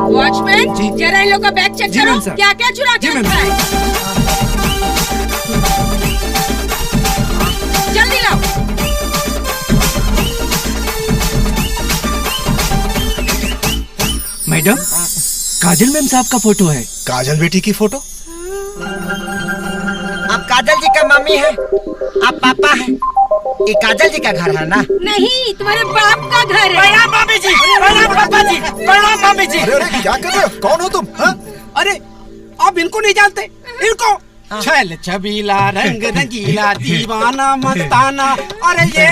Watchman, जरा इन लोग का बैग चेक करो, क्या क्या चुरा के रखा है। जल्दी लाओ। मैडम, काजल मैम साहब का फोटो है। काजल बेटी की फोटो? आप काजल जी का मम्मी है, आप पापा है। ये काजल जी का घर है ना? नहीं, तुम्हारे बाप का घर है। प्रणाम मामी जी, प्रणाम पापा जी, प्रणाम मामी जी। अरे क्या कर रहे हो? कौन हो तुम? अरे आप इनको नहीं जानते? इनको छल छबीला रंग रंगीला दीवाना मस्ताना। अरे ये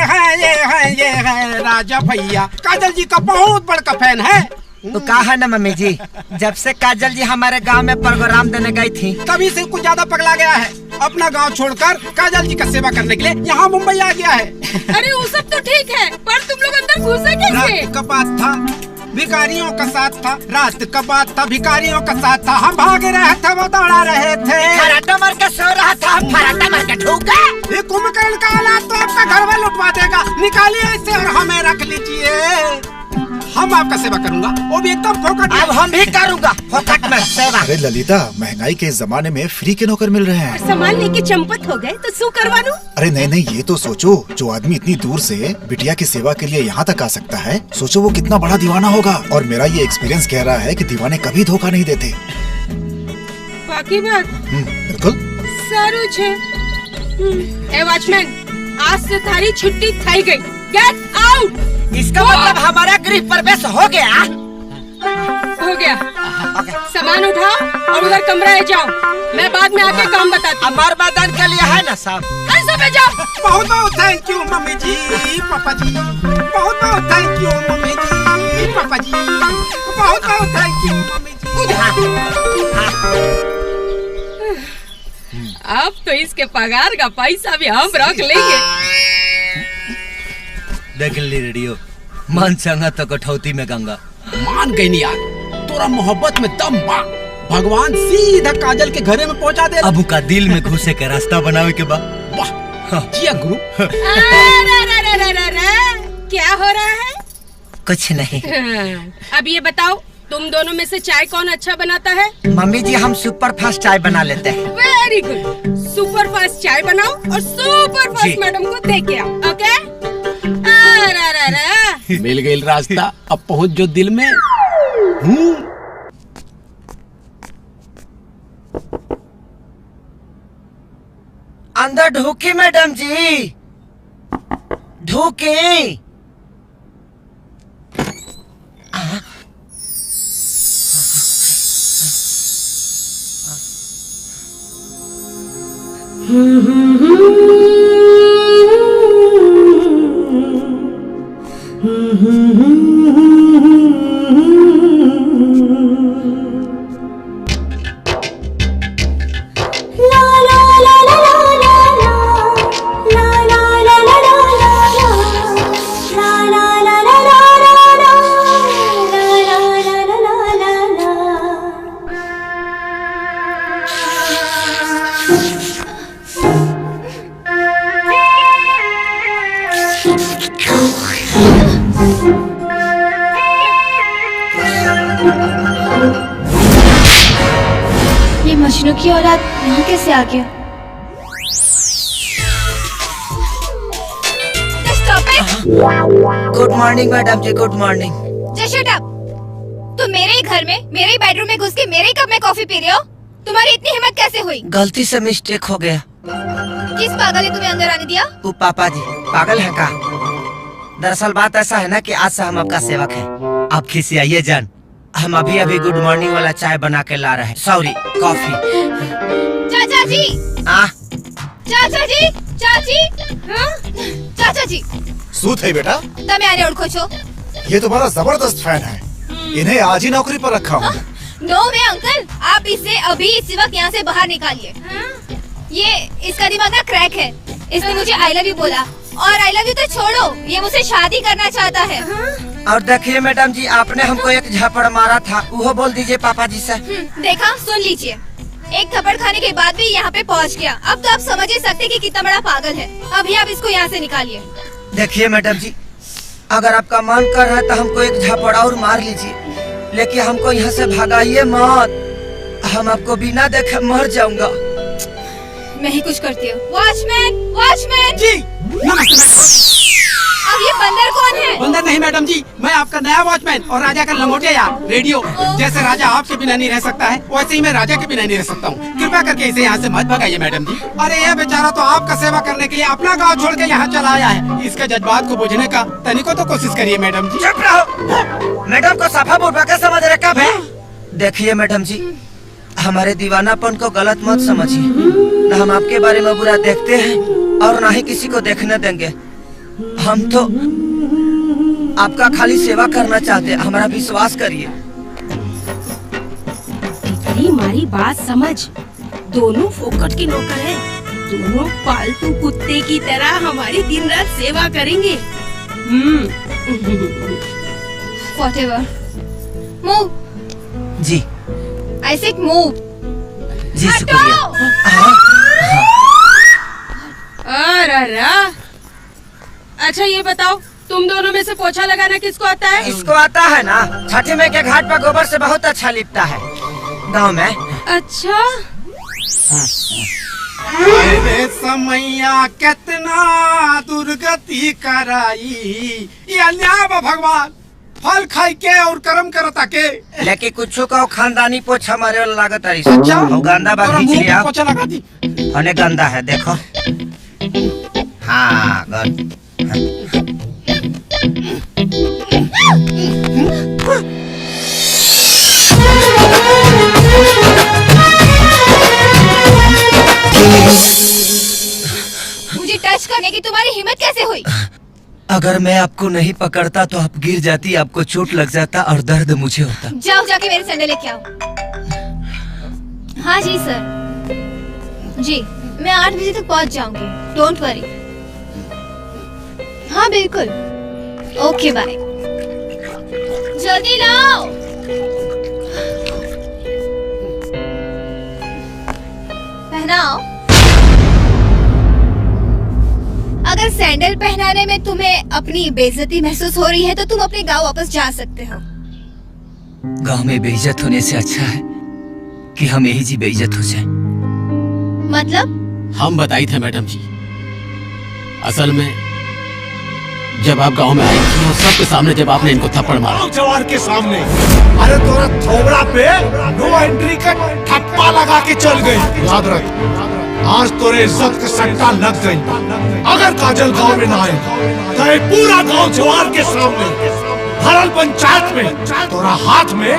है राजा भैया, काजल जी का बहुत बड़ा फैन है। तो कहा है ना मम्मी जी, जब से काजल जी हमारे गांव में प्रोग्राम देने गई थी तभी से कुछ ज्यादा पगला गया है। अपना गांव छोड़कर काजल जी का सेवा करने के लिए यहाँ मुंबई आ गया है। अरे वो सब तो ठीक है, पर तुम लोग अंदर घुसे कैसे? रात का बात था, भिखारियों का साथ था। रात का बात था, भिखारियों का साथ था। हम भागे रहे थे, वो दौड़ा रहे थे। फराटा मार के सो रहा था, हम फराटा मार के ठोक गए। ये कुंभकर्ण का औलाद तो आपका घर में लुटवा देगा। निकालिए इसे और हमें रख लीजिए। हम आपका सेवा करूंगा, वो भी एकदम फोकट। अब हम भी करूंगा फोकट में सेवा। अरे ललिता, महंगाई के इस जमाने में फ्री के नौकर मिल रहे हैं। सामान लेके चंपत हो गए तो सू करवा लूं? अरे नहीं, ये तो सोचो, जो आदमी इतनी दूर से बिटिया की सेवा के लिए यहाँ तक आ सकता है, सोचो वो कितना बड़ा दीवाना होगा। और मेरा ये एक्सपीरियंस कह रहा है कि दीवाने कभी धोखा नहीं देते। बाकी बात बिल्कुल सारू छे। ए वॉचमैन, आज से थारी छुट्टी थई गई। Get out. इसका मतलब हमारा गृह प्रवेश हो गया। हो गया। सामान उठाओ और उधर कमरा में जाओ। मैं बाद में आके काम बताती हूँ। हमारे मैदान के लिए है ना साहब? कैसे पे जाओ? बहुत बहुत थैंक यू मम्मी जी, पापा जी। बहुत बहुत थैंक यू मम्मी जी, पापा जी। बहुत बहुत थैंक यू मम्मी जी। अब तो इसके पगार का पैसा भी हम रख लेंगे। देख ली रेडियो, मान संगा तो कठौती में गंगा। मान गई नहीं यार, तोरा मोहब्बत में दम बा। भगवान सीधा काजल के घरे में पहुंचा दे। अब का दिल में घुसे के रास्ता बनावे के बा। वाह जिया गुरु। क्या हो रहा है? कुछ नहीं। अब ये बताओ, तुम दोनों में से चाय कौन अच्छा बनाता है? मम्मी जी, हम सुपर फास्ट चाय बना लेते हैं। Very good. सुपर फास्ट चाय बनाओ और सुपर फास्ट मैडम को दे के आओ। ओके? मिल गई रास्ता, अब पहुंच जो दिल में। अंदर ढूकी मैडम जी, ढूकी। ये मजनू की औलाद यहाँ कैसे आ गया? गुड मॉर्निंग मैडम जी, good morning. Just shut up. तुम मेरे ही घर में, मेरे ही बेडरूम में घुस के मेरे ही कप में कॉफी पी रहे हो? तुम्हारी इतनी हिम्मत कैसे हुई? गलती से मिस्टेक हो गया। किस पागल ने तुम्हें अंदर आने दिया? वो पापा जी। पागल है का? दरअसल बात ऐसा है ना कि आज से हम आपका सेवक हैं। आप खिसियाइए जान, हम अभी अभी गुड मॉर्निंग वाला चाय बना के ला रहे हैं। Sorry, coffee. चाचा जी, चाचा जी, चाची, चाचा जी। सूत है बेटा, તમે આને ઓળખો છો? ये तुम्हारा जबरदस्त फैन है। इन्हें आज ही नौकरी पर रखा हूँ। नो वे अंकल, आप इसे अभी इसी वक्त यहाँ से बाहर निकालिए। ये इसका दिमाग ना क्रैक है। इसने मुझे आई लव यू बोला, और आई लव यू तो छोड़ो, ये मुझसे शादी करना चाहता है। और देखिए मैडम जी, आपने हमको एक झापड़ मारा था, वो बोल दीजिए पापा जी से। देखा, सुन लीजिए। एक थप्पड़ खाने के बाद भी यहाँ पे पहुँच गया। अब तो आप समझ ही सकते कि कितना बड़ा पागल है। अभी आप इसको यहाँ से निकालिए। देखिए मैडम जी, अगर आपका मन कर रहा है तो हमको एक झापड़ और मार लीजिए, लेकिन हमको यहाँ से भगाइए मत। हम आपको बिना देखे मर जाऊंगा। मैं ही कुछ करती हूँ। Watchman, watchman. जी नमस्ते मैडम। अब ये बंदर कौन है? बंदर नहीं मैडम जी, मैं आपका नया वॉचमैन और राजा का लंगोटिया यार रेडियो। जैसे राजा आपके बिना नहीं रह सकता है, वैसे ही मैं राजा के बिना नहीं रह सकता हूँ। कृपया करके इसे यहाँ से मत भगाइए मैडम जी। अरे ये बेचारा तो आपका सेवा करने के लिए अपना गाँव छोड़ के यहाँ चला आया है। इसके जज्बात को बुझने का तनिको तो कोशिश करिए मैडम जी। चुप रहो। मैडम को सफा बुढ़वा क्या समझ रहे कब है? देखिए मैडम जी, हमारे दीवानापन को गलत मत समझिए। न हम आपके बारे में बुरा देखते हैं और न ही किसी को देखने देंगे। हम तो आपका खाली सेवा करना चाहते हैं, हमारा विश्वास करिए। तेरी हमारी बात समझ, दोनों फोकट के नौकर हैं। दोनों पालतू कुत्ते की तरह हमारी दिन रात सेवा करेंगे। Whatever. Move. जी I said move. जी हटो! शुक्रिया। अरे अच्छा ये बताओ, तुम दोनों में से पोछा लगाना किसको आता है? इसको आता है ना, छठी में के घाट पर गोबर से बहुत अच्छा लिपटा है गांव में। अच्छा अरे समैया कितना दुर्गति कराई, ये अन्याय बा भगवान। फल खाई के और कर्म करता के, लेकिन कुछ को खानदानी पोछा मारे वाला लागत है। अच्छा गंदा बात खींच लिया, पोछा लगा दी। अने गंदा है देखो। हाँ गुड। मुझे टच करने की तुम्हारी हिम्मत कैसे हुई? अगर मैं आपको नहीं पकड़ता तो आप गिर जाती, आपको चोट लग जाता और दर्द मुझे होता। जाओ जाके मेरे सैंडल लेके आओ। हाँ जी सर। जी मैं 8 बजे तक पहुंच जाऊंगी। Don't worry. हाँ बिल्कुल। ओके बाय। जल्दी लाओ। पहनाओ। अगर सैंडल पहनाने में तुम्हें अपनी बेइज्जती महसूस हो रही है तो तुम अपने गांव वापस जा सकते हो। गांव में बेइज्जत होने से अच्छा है कि हम यही जी बेइज्जत हो जाए। मतलब? हम बताई थे मैडम जी, असल में जब आप गांव में आई थी और सबके सामने जब आपने इनको थप्पड़ मारा, जवार के सामने, अरे तोरा थोबड़ा पे नो एंट्री का ठप्पा लगा के चल गई। याद रख, आज तोरे इज्जत का सट्टा लग गई। अगर काजल गांव में ना आए तो ये पूरा गांव जवार के सामने भरल पंचायत में तोरा हाथ में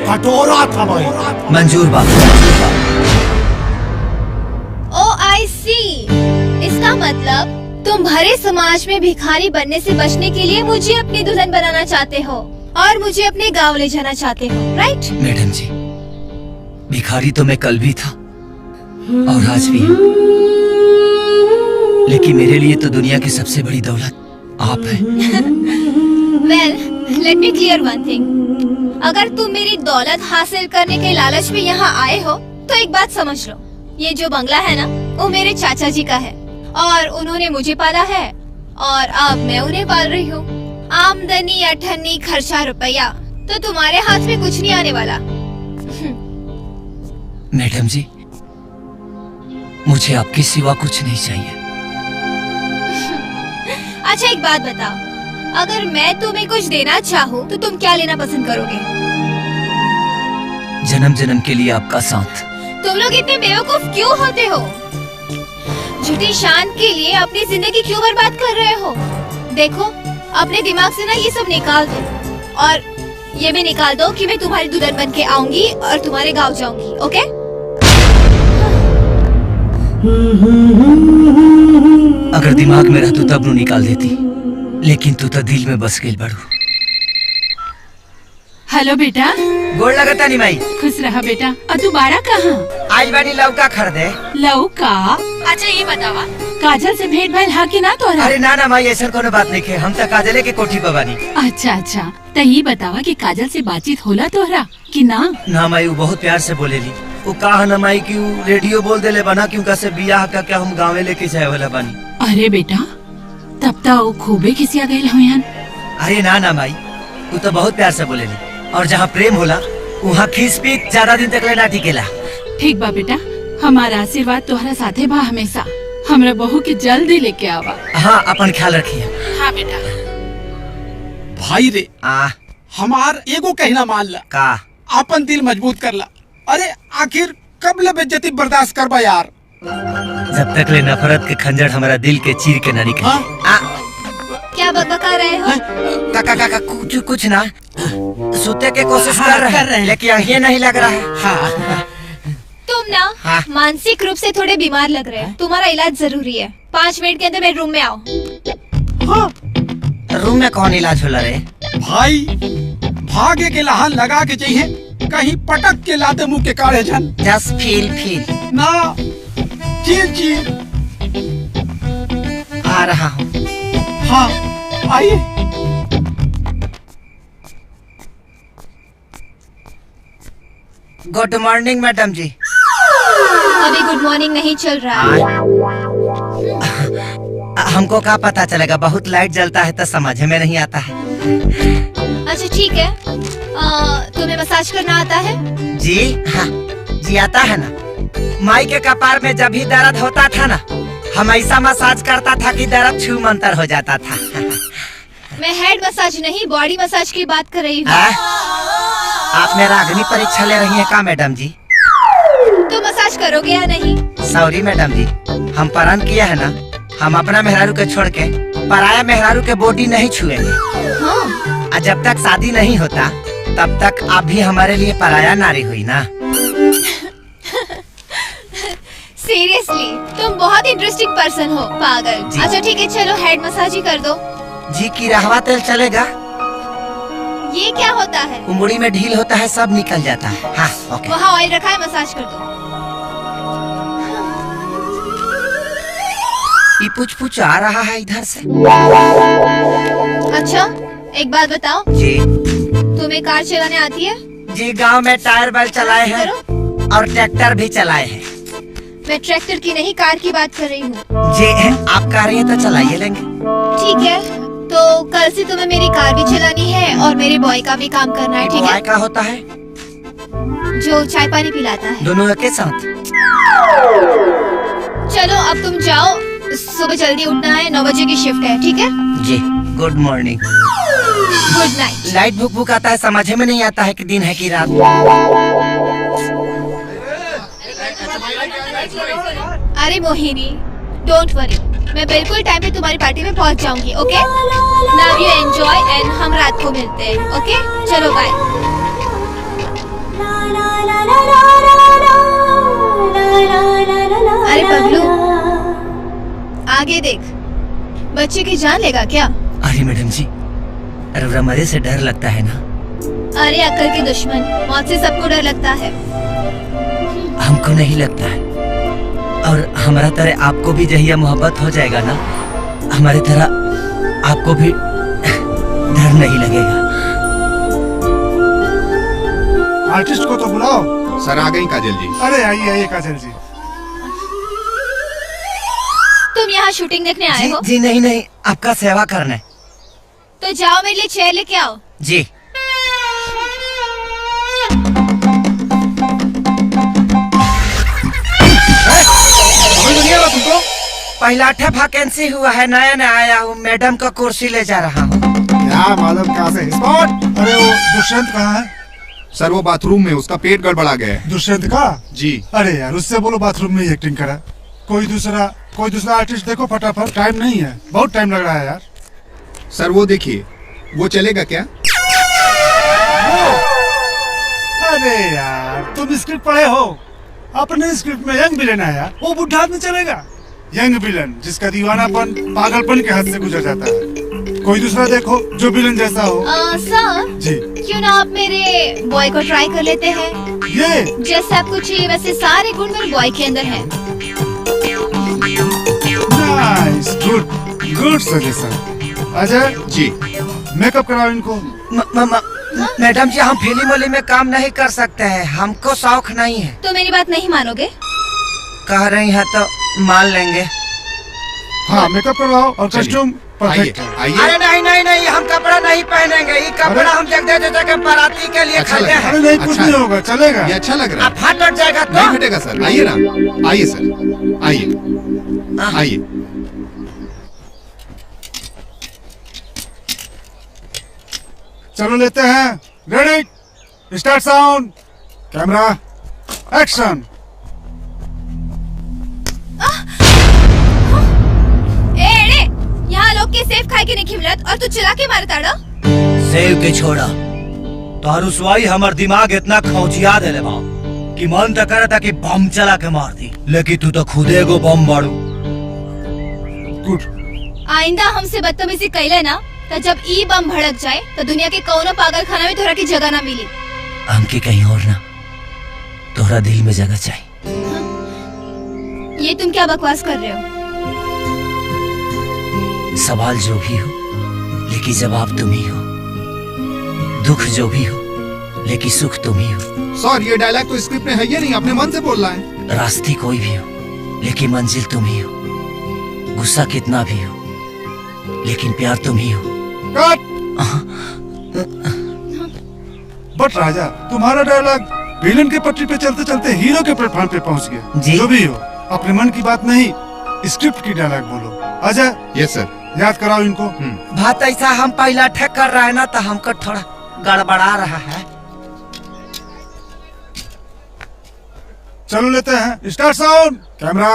कटोरा थमाई। मंजूर बात। ओ आई सी। इसका मतलब तुम भरे समाज में भिखारी बनने से बचने के लिए मुझे अपनी दुल्हन बनाना चाहते हो और मुझे अपने गांव ले जाना चाहते हो, राइट? मैडम जी, भिखारी तो मैं कल भी था और आज भी, लेकिन मेरे लिए तो दुनिया की सबसे बड़ी दौलत आप हैं। वेल, लेट मी क्लियर वन थिंग। अगर तुम मेरी दौलत हासिल करने के लालच में यहाँ आए हो तो एक बात समझ लो, ये जो बंगला है ना, वो मेरे चाचा जी का है और उन्होंने मुझे पाला है और अब मैं उन्हें पाल रही हूँ। आमदनी, अठन्नी, खर्चा, रुपया तो तुम्हारे हाथ में कुछ नहीं आने वाला। मैडम जी, मुझे आपके सिवा कुछ नहीं चाहिए। अच्छा एक बात बताओ, अगर मैं तुम्हें कुछ देना चाहूँ तो तुम क्या लेना पसंद करोगे? जन्म जन्म के लिए आपका साथ। तुम लोग इतने बेवकूफ क्यों होते हो? झूठी शान के लिए अपनी जिंदगी क्यों बर्बाद कर रहे हो? देखो, अपने दिमाग से ना ये सब निकाल दो और ये भी निकाल दो कि मैं तुम्हारी दुल्हन बन के आऊंगी और तुम्हारे गांव जाऊंगी, ओके? अगर दिमाग में रहतू तब नु निकाल देती, लेकिन तू तो दिल में बस गई बड़ू। हेलो बेटा। गोड़ लगता नहीं माई। खुश रहा बेटा। और तू बाड़ा कहाँ? आई बानी लौका खरीदे। लौका? अच्छा ये बतावा, काजल से भेंट भइल हा कि ना तोरा? अरे ना ना माई, ऐसा कोनो बात नहीं के, हम तो काजले के कोठी पे बानी। अच्छा अच्छा, तो ये बतावा कि काजल से बातचीत होला तोहरा कि ना? ना माई, वो बहुत प्यार से बोलेली। वो कहा ना माई कि वो रेडियो बोल देले बना क्यों से बियाह का क्या हम गाँव लेके जाए वाला बानी। अरे बेटा, तब तो वो खूबे खिसिया गए हुए। अरे ना ना माई, तू तो बहुत प्यार से बोलेली, और जहाँ प्रेम होला वहाँ खींच पीट ज्यादा दिन तक ले ना टिकेला। ठीक बा बेटा, हमारा आशीर्वाद तुम्हारा साथे बा हमेशा। हमरा बहू के जल्दी लेके आवा। हाँ, अपन ख्याल रखिए। हाँ बेटा। भाई रे, हमार एगो कहना मान ला, का अपन दिल मजबूत कर ला। अरे आखिर कब ले बेइज्जती बर्दाश्त करबा यार। जब तक ले नफरत के खंजर हमारा दिल के चीर के न निकले। क्या बकबका रहे हो? काका कुछ ना, सोते के कोशिश कर रहे हैं, लेकिन ये नहीं लग रहा है। हाँ। तुम ना मानसिक रूप से थोड़े बीमार लग रहे हो, तुम्हारा इलाज जरूरी है। 5 मिनट के अंदर मेरे रूम में आओ। रूम में कौन इलाज होला रे? भाई भागे के लहान लगा के चाहिए, कहीं पटक के लाते मुंह के काढ़े जन। जस्ट फील ना, चीर आ रहा हूँ। हाँ आइए। गुड मॉर्निंग मैडम जी। अभी गुड मॉर्निंग नहीं चल रहा है। हमको क्या पता चलेगा, बहुत लाइट जलता है तो समझ में नहीं आता है। अच्छा ठीक है, तुम्हें मसाज करना आता है? जी हाँ जी, आता है ना। माई के कपार में जब भी दर्द होता था ना, हम ऐसा मसाज करता था कि दर्द छू मंतर हो जाता था। मैं हेड मसाज नहीं, बॉडी मसाज की बात कर रही हूँ। आप मेरा अग्नि परीक्षा ले रही हैं क्या मैडम जी? तो मसाज करोगे या नहीं? सॉरी मैडम जी, हम प्रण किया है ना, हम अपना मेहरारू के छोड़ के पराया मेहरारू के बॉडी नहीं छुएंगे। हाँ। और जब तक शादी नहीं होता तब तक आप भी हमारे लिए पराया नारी हुई ना। सीरियसली तुम बहुत इंटरेस्टिंग पर्सन हो, पागल। अच्छा ठीक है, चलो हेड मसाज ही कर दो। जी की रहवा तेल चलेगा? ये क्या होता है? उंगली में ढील होता है, सब निकल जाता है। हाँ ओके। वहाँ ऑयल रखा है, मसाज कर दो। ये पूछ आ रहा है इधर से। अच्छा एक बात बताओ जी, तुम्हें कार चलाने आती है? जी गांव में टायर बल चलाए हैं और ट्रैक्टर भी चलाए हैं। मैं ट्रैक्टर की नहीं, कार की बात कर रही हूँ। जी आप कार है तो चलाइए लेंगे। ठीक है, तो कल से तुम्हें मेरी कार भी चलानी है और मेरे बॉय का भी काम करना है, ठीक है? बॉय का होता है? जो चाय पानी पिलाता है। दोनों एक साथ? चलो अब तुम जाओ, सुबह जल्दी उठना है, 9 बजे की शिफ्ट है, ठीक है? जी good morning. Good night. Light भुक भुक आता है, समझ में नहीं आता है कि दिन है कि रात। अरे मोहिनी, डोंट वरी, मैं बिल्कुल टाइम पे तुम्हारी पार्टी में पहुंच जाऊंगी, ओके? नाउ यू एंजॉय एंड हम रात को मिलते हैं, ओके? चलो बाय। अरे पगलू, आगे देख, बच्चे की जान लेगा क्या? अरे मैडम जी, अरे मरे से डर लगता है ना। अरे अक्ल के दुश्मन, मौत से सबको डर लगता है। हमको नहीं लगता है, और हमारा तरह आपको भी जहिया मोहब्बत हो जाएगा ना, हमारी तरह आपको भी डर नहीं लगेगा। आर्टिस्ट को तो बुलाओ। सर आ गई काजल जी। अरे आइए आइए काजल जी। तुम यहाँ शूटिंग देखने आए हो? जी नहीं, आपका सेवा करने। तो जाओ मेरे लिए चेयर लेके आओ। जी। तुमको पहला वैकेंसी हुआ है, नया नया आया हूँ, मैडम का कुर्सी ले जा रहा हूँ। क्या मालूम कहाँ से स्पॉट। अरे वो दुष्यंत कहाँ है? सर वो बाथरूम में, उसका पेट गड़बड़ा गया है। दुष्यंत का? जी। अरे यार उससे बोलो बाथरूम में ही एक्टिंग करा। कोई दूसरा आर्टिस्ट देखो फटाफट, टाइम नहीं है, बहुत टाइम लग रहा है यार। सर वो देखिए, वो चलेगा क्या? अरे यार तुम स्क्रिप्ट पढ़े हो? अपने स्क्रिप्ट में यंग विलेन है यार, वो बुढ़ा आदमी चलेगा? यंग विलेन जिसका दीवानापन पागलपन के हद से गुजर जाता है। कोई दूसरा देखो जो विलेन जैसा हो। सर जी क्यों ना आप मेरे बॉय को ट्राई कर लेते हैं? ये जैसे आपको चाहिए वैसे सारे गुण मेरे बॉय के अंदर हैं। Nice, good suggestion. Ajay ji. Makeup कराओ इनको। मैडम जी हम फिल्म वाली में काम नहीं कर सकते हैं, हमको शौक नहीं है। तो मेरी बात नहीं मानोगे? कह रही है तो मान लेंगे। हाँ मेकअप करवाओ और कॉस्ट्यूम परफेक्ट है। आइए अरे नहीं नहीं नहीं, हम कपड़ा नहीं पहनेंगे। ये कपड़ा हम जगदे चाचा के बाराती के लिए अच्छा खरीदे लगा। हैं। अरे नहीं, कुछ अच्छा नहीं है। होगा, चलेगा। ये अच्छा लग रहा अब है। फट जाएगा नहीं तो। फटेगा सर, आइए ना, आइए सर, आइए आइए। चलो लेते हैं। Ready, start sound, camera, action. एड़े, यहाँ लोग के सेफ खाए के नहीं खिमलत और तू चिल्ला के मारता डा? सेव के छोड़ा तारू सुवाई हमर दिमाग इतना खौजिया देले बा कि मन तो करता कि बम चला के मार दी, लेकिन तू तो खुदे को बम मारू। गुड। आइंदा हमसे बदतमीजी कैले ना तो जब ई बम भड़क जाए तो दुनिया के कौनो पागल खाना में तोरा की जगह ना मिली। हमके कहीं और ना, तोहरा दिल में जगह चाहिए। ये तुम क्या बकवास कर रहे हो? सवाल जो भी हो लेकिन जवाब तुम ही हो, दुख जो भी हो लेकिन सुख तुम ही हो। सर ये डायलॉग तो स्क्रिप्ट में है ही नहीं, अपने मन से बोल रहा है। रास्ते कोई भी हो लेकिन मंजिल तुम ही हो, गुस्सा कितना भी हो लेकिन प्यार तुम ही हो। कट। बट राजा, तुम्हारा डायलॉग विलन के पटरी पे चलते चलते हीरो के प्लेटफॉर्म पे पहुंच गया। जी। जो भी हो, अपने मन की बात नहीं, स्क्रिप्ट की डायलॉग बोलो। अजय, यस सर। याद कराओ इनको। बात ऐसा हम पहला ठेक कर रहा है ना, तो हमको थोड़ा गड़बड़ा रहा है। चलो लेते हैं। Start sound, camera,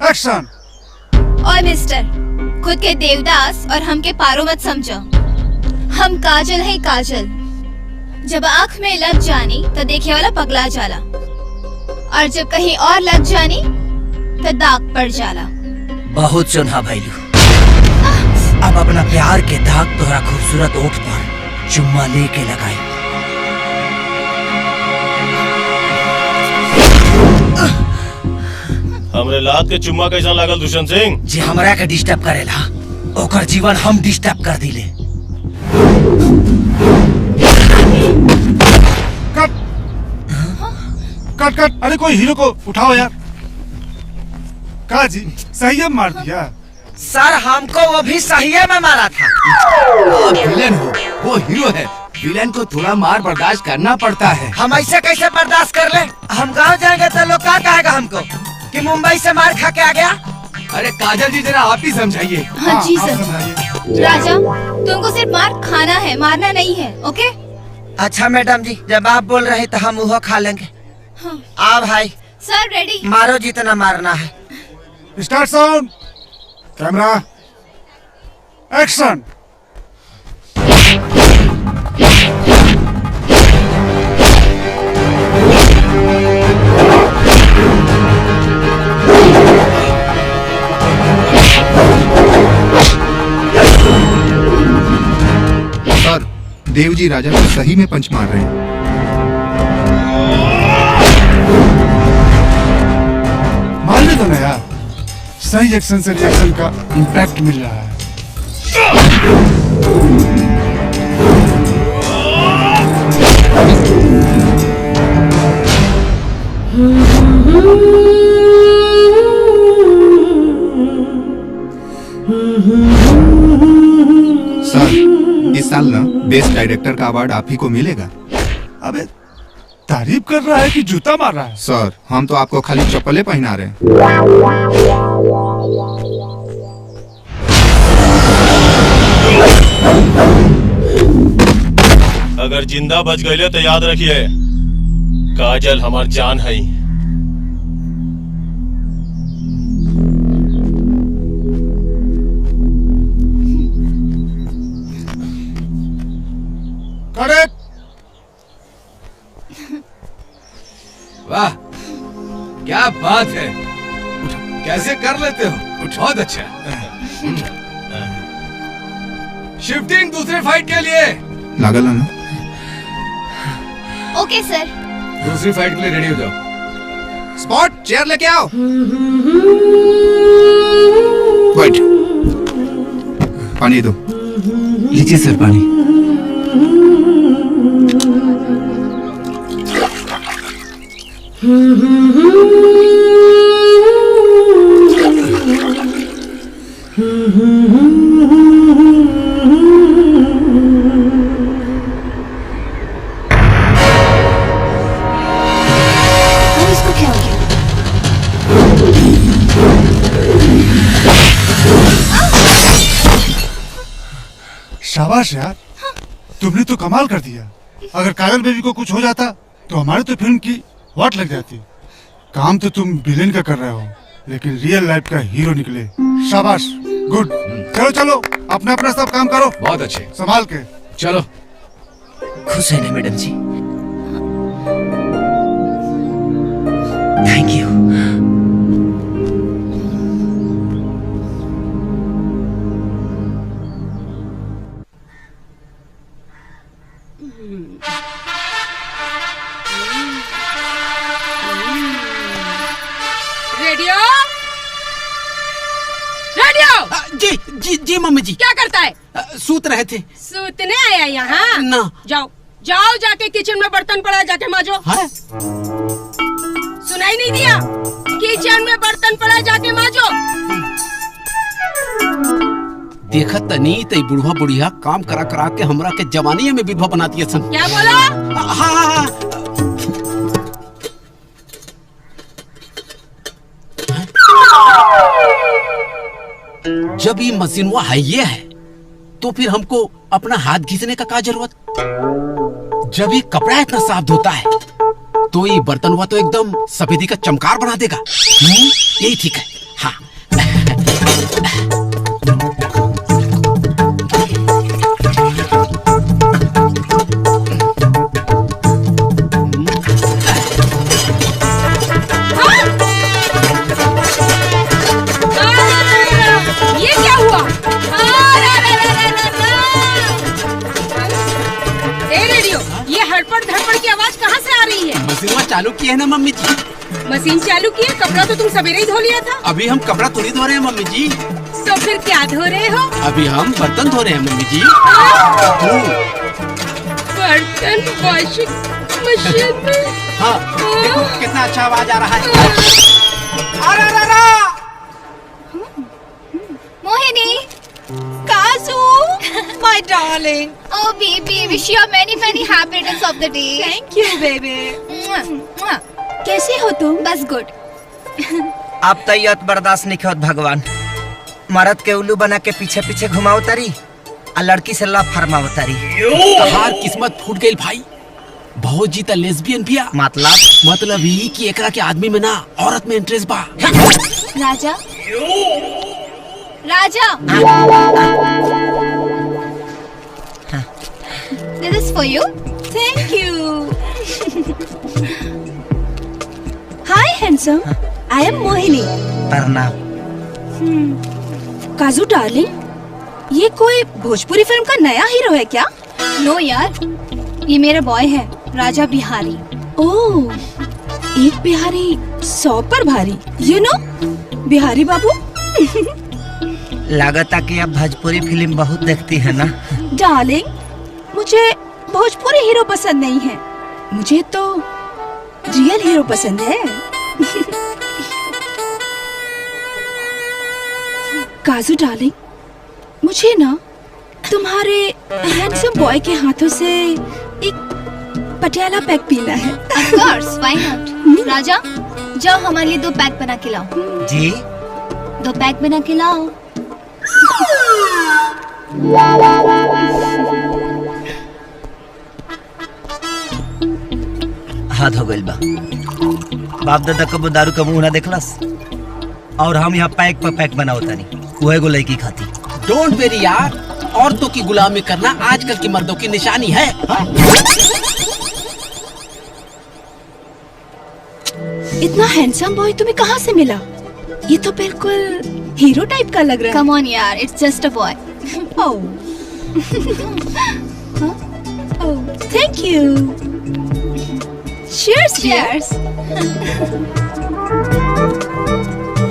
action. और मिस्टर, खुद के देवदास और हमके पारो मत समझो। हम काजल है काजल, जब आँख में लग जानी तो देखे वाला पगला जाला, और जब कहीं और लग जानी तो दाग पड़ जाला। बहुत सुना भैलू, अब अपना प्यार के दाग तोहरा खूबसूरत ओठ पर चुम्मा लेके लगाई। हमरे लात के चुम्मा कैसा लागल दुष्यंत सिंह? जे हमरा के डिस्टर्ब करेला ओकर जीवन हम डिस्टर्ब कर दिले। कट कट कट। अरे कोई हीरो को उठाओ यार। का जी, सही मार दिया। सर हमको वो भी सही में मारा था। विलेन हो, वो हीरो है। विलेन को थोड़ा मार बर्दाश्त करना पड़ता है। हम ऐसे कैसे बर्दाश्त कर ले? हम गांव जाएंगे तो लोग क्या कहेगा हमको कि मुंबई से मार खा के आ गया। अरे काजल जी जरा आप ही समझाइए। हाँ जी आप सर। समझाइए। राजा, तुमको सिर्फ मार खाना है, मारना नहीं है, ओके? अच्छा मैडम जी, जब आप बोल रहे तो हम वो खा लेंगे। हाँ। आ भाई, सर रेडी। मारो जितना मारना है। Start sound, camera, action. Sir Dev ji राजा को सही में पंच मार रहे हैं। मारने दो ना यार, सही एक्शन से रिएक्शन का इम्पैक्ट मिल रहा है। सर इस साल ना बेस्ट डायरेक्टर का अवार्ड आप ही को मिलेगा। अबे तारीफ कर रहा है कि जूता मार रहा है? सर हम तो आपको खाली चप्पलें पहना रहे हैं। अगर जिंदा बच गए तो याद रखिए, काजल हमार जान है। करेक्ट। वाह क्या बात है, कैसे कर लेते हो? बहुत अच्छा। शिफ्टिंग दूसरे फाइट के लिए। लागल है ना? ओके सर। दूसरी फाइट के लिए रेडी हो जाओ। स्पॉट चेयर लेके आओ। वेट, पानी दो। लीजिए सर पानी। शाबाश यार, तुमने तो कमाल कर दिया। अगर काजल बेबी को कुछ हो जाता तो हमारे तो फिल्म की वाट लग जाती। काम तो तुम विलेन का कर रहे हो, लेकिन रियल लाइफ का हीरो निकले। शाबाश, गुड। चलो चलो, अपना अपना सब काम करो। बहुत अच्छे, संभाल के चलो। खुश है ना मैडम जी? Thank you. Radio radio. जी जी जी मम्मी जी। क्या करता है? सूत रहे थे। सूतने आया यहाँ? ना। जाओ जाओ, जाके किचन में बर्तन पड़ा, जाके मांजो। हाँ? सुनाई नहीं दिया? किचन में बर्तन पड़ा, जाके मांजो। देखा तनी तई बुढ़वा बुढ़िया काम करा करा के हमरा के जवानी में विधवा बना दिया सन। क्या बोला? हाँ। जब ये मशीन वो है ये है, तो फिर हमको अपना हाथ घिसने का क्या जरूरत? जब ये कपड़ा इतना साफ धोता है, तो ये बर्तन हुआ तो एकदम सफेदी का चमकार बना देगा। यही ठीक है। हाँ। ये क्या हुआ? ए रेडियो, ये हड़पड़ धड़पड़ की आवाज कहाँ से आ रही है? मशीन चालू की है ना मम्मी जी। मशीन चालू की है? कपड़ा तो तुम सवेरे ही धो लिया था। अभी हम कपड़ा थोड़ी धो रहे हैं मम्मी जी। तो फिर क्या धो रहे हो? अभी हम बर्तन धो रहे हैं मम्मी जी। बर्तन वॉशिंग मशीन में। हाँ, देखो कितना अच्छा आवाज आ रहा है। अरे मोहिनी, Kazu, my darling. oh baby, wish you many many happy returns of the day. Thank you, baby. कैसे हो तुम? बस गुड। आप तैयत बर्दाश्त नहीं होत भगवान। मर्द के उल्लू बना के पीछे पीछे घुमाओ तारी, और लड़की से लव फरमाओ तारी। हार किस्मत फूट गई भाई। बहुत जीता लेस्बियन पिया। मतलब ही कि एकरा के आदमी में ना औरत में इंटरेस्ट बा। राजा राजा, this is for you. Thank you. Hi, handsome. I am Mohini. प्रणाम। काजू डार्लिंग, ये कोई भोजपुरी फिल्म का नया हीरो है क्या? नो यार, ये मेरा बॉय है, राजा बिहारी। ओह, एक बिहारी 100 पर भारी। You know, बिहारी बाबू। लागता कि आप भोजपुरी फिल्म बहुत देखती है ना? डार्लिंग, मुझे भोजपुरी हीरो पसंद नहीं है, मुझे तो रियल हीरो पसंद है। काजू डार्लिंग, मुझे ना तुम्हारे हैंडसम बॉय के हाथों से एक पटियाला पैक पीना है। Of course, why not? राजा, जाओ हमारे लिए 2 पैक बना के लाओ। जी? 2 पैक बना के लाओ। हाथ हो गइल बा। बाप दादा कबो दारू का मुंह ना देखलस, और हम यहाँ पैक पर पैक बनाओ तानी, वो एगो लड़की खाती। डोंट वेरी यार, औरतों की गुलामी करना आजकल की मर्दों की निशानी है। इतना हैंडसम बॉय तुम्हें कहाँ से मिला? ये तो बिल्कुल हीरो टाइप का लग रहा है। Come on यार, it's just a boy. Oh. Oh, thank you. Cheers, Cheers.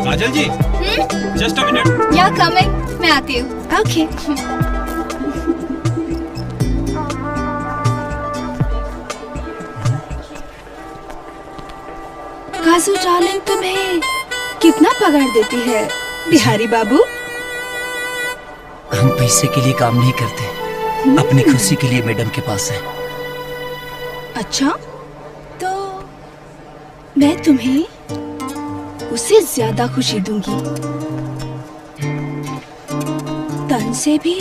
काजल जी, जस्ट अ मिनट। या कमिंग, मैं आती हूँ। Okay. काजू डार्लिंग तुम्हें कितना पगार देती है बिहारी बाबू? हम पैसे के लिए काम नहीं करते, अपनी खुशी के लिए मैडम के पास है। अच्छा, तो मैं तुम्हें उससे ज्यादा खुशी दूंगी, तन से भी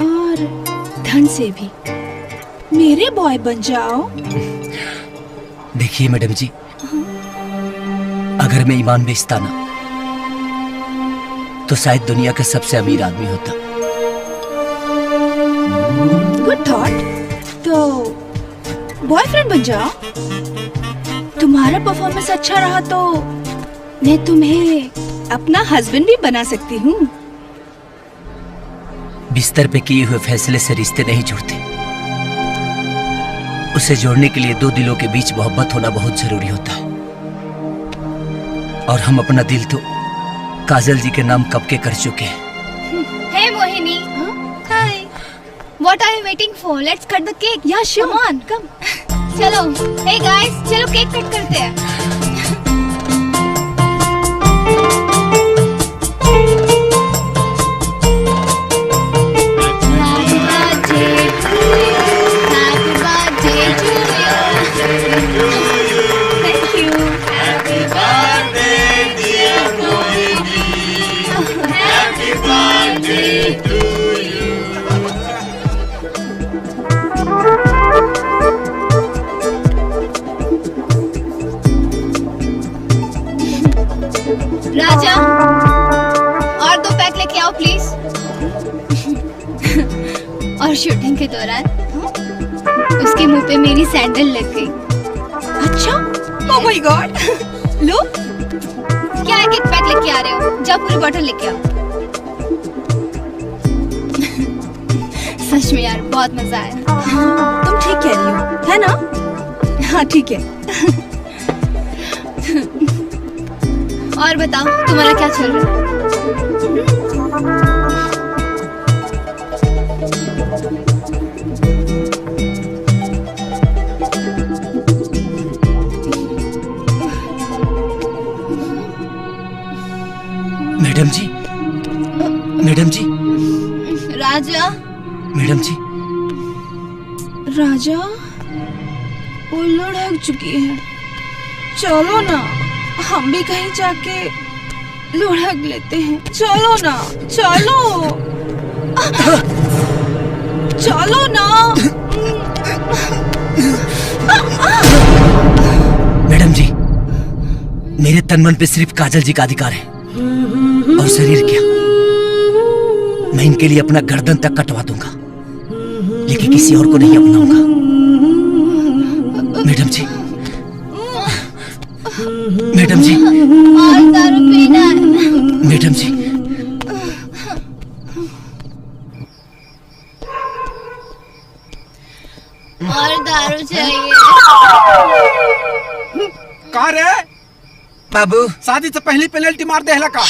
और धन से भी मेरे बॉय बन जाओ। देखिए मैडम जी, अगर मैं ईमान बेचता ना तो शायद दुनिया का सबसे अमीर आदमी होता। Good thought. तो बॉयफ्रेंड बन जाओ। तुम्हारा परफॉर्मेंस अच्छा रहा तो मैं तुम्हें अपना हस्बैंड भी बना सकती हूँ। बिस्तर पे किए हुए फैसले से रिश्ते नहीं जुड़ते। उसे जोड़ने के लिए दो दिलों के बीच मोहब्बत होना बहुत जरूरी होता है। और हम अपना दिल तो काजल जी के नाम कब के कर चुके हैं। हे मोहिनी, हाय। What are you waiting for? Let's cut the cake. Yeah, sure. Come on, come. चलो, hey guys, चलो केक कट करते हैं। राजा, और 2 पैक लेके आओ प्लीज। और शूटिंग के दौरान उसके मुंह पे मेरी सैंडल लग गई। अच्छा, ओह माय गॉड। लो, क्या एक पैक लेके आ रहे हो? जाओ पूरी बॉटल लेके आओ। सच में यार बहुत मजा आया। तुम ठीक कह रही हो, है ना? हाँ ठीक है। और बताओ तुम्हारा क्या चल रहा है? मैडम जी, मैडम जी, राजा, मैडम जी, राजा वो लुढ़क चुकी है। चलो ना, हम भी कहीं जाके लुढ़क लेते हैं। चलो ना, चलो चलो ना। मैडम जी, मेरे तन मन पे सिर्फ काजल जी का अधिकार है। और शरीर क्या, मैं इनके लिए अपना गर्दन तक कटवा दूंगा, लेकिन किसी और को नहीं अपनाऊंगा। मैडम जी, मैडम जी, और दारू पीना है। मैडम जी, और दारू चाहिए। कहा रे बाबू, शादी से पहली पेनल्टी मार दे का।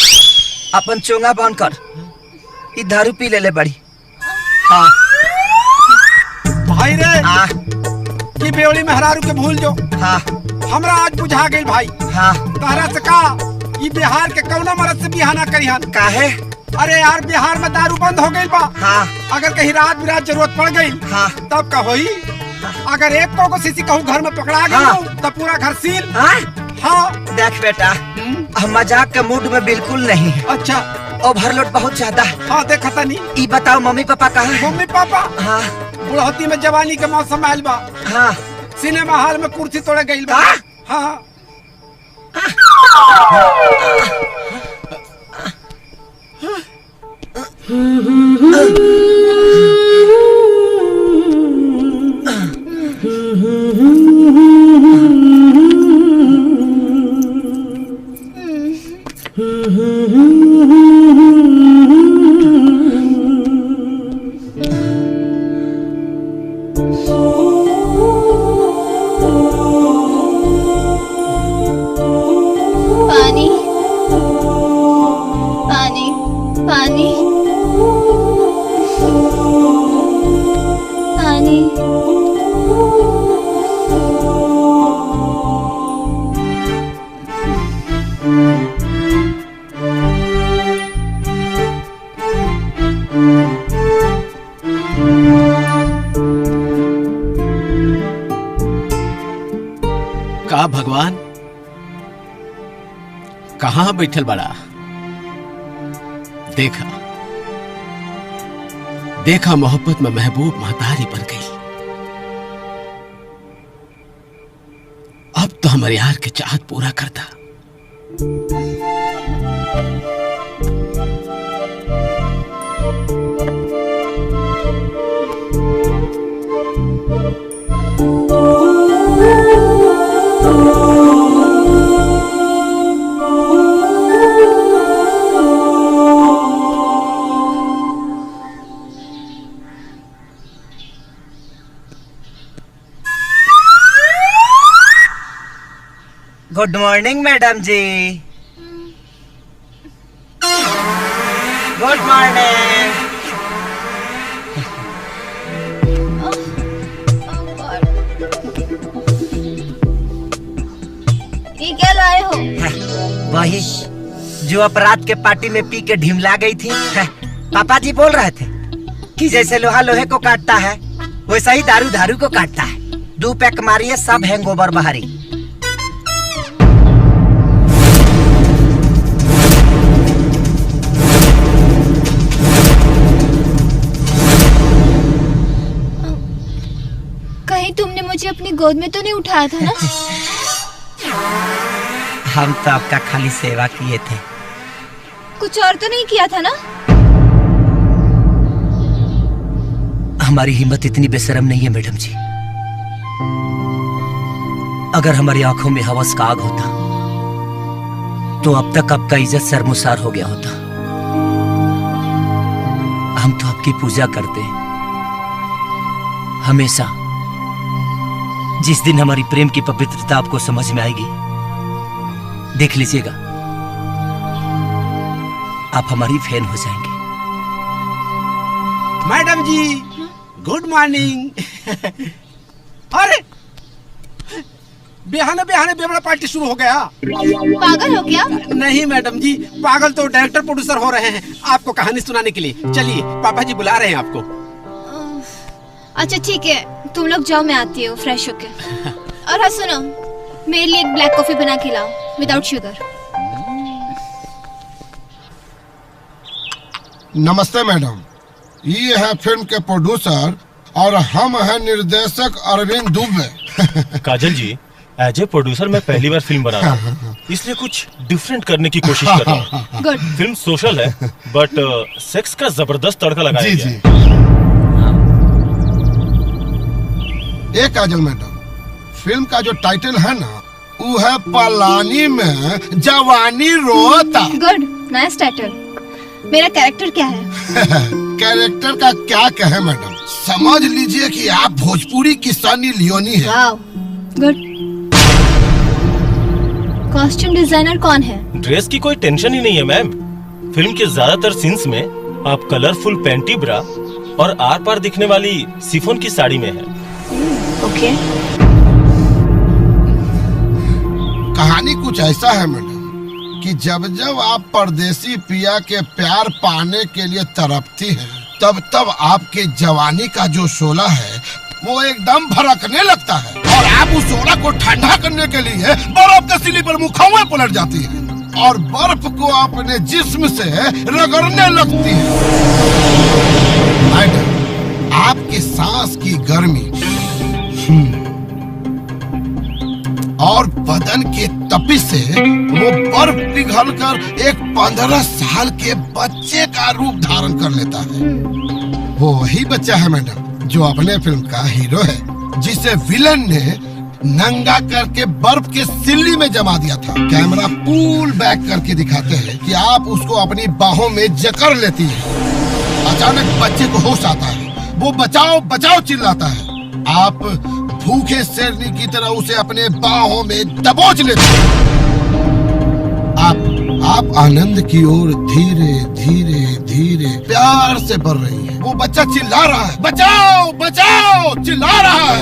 अपन चोंगा बांध कर ई दारू पी ले बड़ी। हाँ भाई रे, की बेवड़ी में हरारू के भूल जो। हाँ हमरा आज बुझा गई भाई। हाँ तहरा से का ई बिहार के कौना मर्द से बिहाना करिहन। काहे? अरे यार, बिहार में दारू बंद हो गई बा। हाँ। अगर कहीं रात बिरात जरूरत पड़ गई, हाँ। तब का होई? अगर एक को किसी कहूँ घर में पकड़ा गई, हाँ। तब पूरा घर सील। हाँ? हाँ। देख बेटा, हम मजाक के मूड में बिल्कुल नहीं है। अच्छा। ओवरलोड बहुत ज्यादा है। हाँ देखा था नहीं। ई बताओ मम्मी पापा कहाँ है? Mummy papa? हाँ। बुढ़ौती में जवानी के मौसम आयल बा। हाँ। सिनेमा हॉल में कुर्सी तोड़े गई बा। हाँ। पानी, पानी, पानी, पानी। का भगवान, कहाँ बैठल बड़ा? देखा देखा मोहब्बत में महबूब महतारी बन गई। अब तो हमारे यार के चाहत पूरा करता। गुड मॉर्निंग मैडम जी। Good morning. ये क्या लाए हो? वही जो अपराध के पार्टी में पी के ढिमला गई थी। पापा जी बोल रहे थे कि जैसे लोहा लोहे को काटता है वैसा ही दारू दारू को काटता है। 2 पैक मारिए सब हैंगओवर बाहरी। कहीं तुमने मुझे अपनी गोद में तो नहीं उठाया था ना? हम तो आपका खाली सेवा किए थे। कुछ और तो नहीं किया था ना? हमारी हिम्मत इतनी बेशरम नहीं है मैडम जी। अगर हमारी आंखों में हवस का आग होता तो अब तक आपका इज्जत शर्मसार हो गया होता। हम तो आपकी पूजा करते हैं हमेशा। जिस दिन हमारी प्रेम की पवित्रता आपको समझ में आएगी, देख लीजिएगा आप हमारी फैन हो जाएंगे। मैडम जी गुड मॉर्निंग। अरे बेहाने बेहाने बेबड़ा पार्टी शुरू हो गया। पागल हो क्या? नहीं मैडम जी, पागल तो डायरेक्टर प्रोड्यूसर हो रहे हैं आपको कहानी सुनाने के लिए। चलिए पापा जी बुला रहे हैं आपको। अच्छा ठीक है, तुम लोग जाओ, मैं आती हूँ फ्रेश होके। और हाँ सुनो, मेरे लिए एक ब्लैक कॉफी बना के लाओ विदाउट शुगर। नमस्ते मैडम, ये है फिल्म के प्रोड्यूसर और हम हैं निर्देशक अरविंद दुबे। काजल जी, एज ए प्रोड्यूसर मैं पहली बार फिल्म बना रहा हूँ, इसलिए कुछ डिफरेंट करने की कोशिश कर रहा हूँ। गुड। फिल्म सोशल है बट सेक्स का जबरदस्त तड़का लगाया गया है। ये काजल मैडम, फिल्म का जो टाइटल है ना, वो है पलानी में जवानी रोता। Good, nice title. मेरा कैरेक्टर क्या है? कैरेक्टर का क्या कहे मैडम, समझ लीजिए कि आप भोजपुरी की सनी लियोनी है। Wow, good. कॉस्ट्यूम डिजाइनर कौन है? ड्रेस की कोई टेंशन ही नहीं है मैम। फिल्म के ज्यादातर सीन्स में आप कलरफुल पैंटी ब्रा और आर पार दिखने वाली सिफोन की साड़ी में है। ओके। कहानी कुछ ऐसा है मैडम कि जब जब आप परदेसी पिया के प्यार पाने के लिए तड़पती हैं, तब तब आपके जवानी का जो शोला है वो एकदम भड़कने लगता है और आप उस शोला को ठंडा करने के लिए बर्फ के सिली पर मुखौवा पलट जाती है और बर्फ को अपने जिस्म से रगड़ने लगती है। मैडम, आपके सांस की गर्मी और बदन के तपिश से वो बर्फ पिघलकर एक 15 साल के बच्चे का रूप धारण कर लेता है। वो वही बच्चा है मैडम जो अपने फिल्म का हीरो है, जिसे विलन ने नंगा करके बर्फ के सिल्ली में जमा दिया था। कैमरा पुल बैक करके दिखाते हैं कि आप उसको अपनी बाहों में जकड़ लेती है। अचानक बच्चे को होश आता है, वो बचाओ बचाओ चिल्लाता है। आप भूखे शेरनी की तरह उसे अपने बाहों में दबोच लेते हैं। आप आनंद की ओर धीरे धीरे धीरे प्यार से बढ़ रही हैं। वो बच्चा चिल्ला रहा है, बचाओ बचाओ चिल्ला रहा है।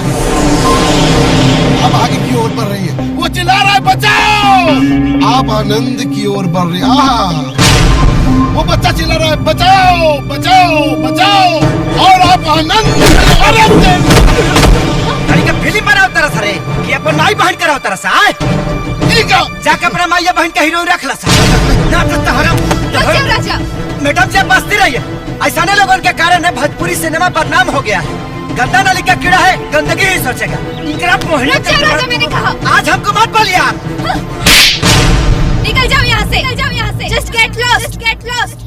आप आगे की ओर बढ़ रही है, वो चिल्ला रहा है, बचाओ। आप आनंद की ओर बढ़ रही है, वो बच्चा चिल्ला रहा है, बचाओ बचाओ बचाओ। और आप आनंद फिल्म बनाओ तरह सरे कि अपन माई बहन कराओ तरह सा। ठीक है, जाके अपना माई बहन का हीरो रख ला सा। ना तो हराम राजा मैडम जी बसती रहिए। ऐसा लोगों के कारण है भोजपुरी सिनेमा बदनाम हो गया है। गंदा नाली का कीड़ा है, गंदगी ही सोचेगा। मैंने कहा आज हमको मत बोलिए आप। निकल जाओ यहाँ से, निकल जाओ यहाँ से। Just get lost, just get lost.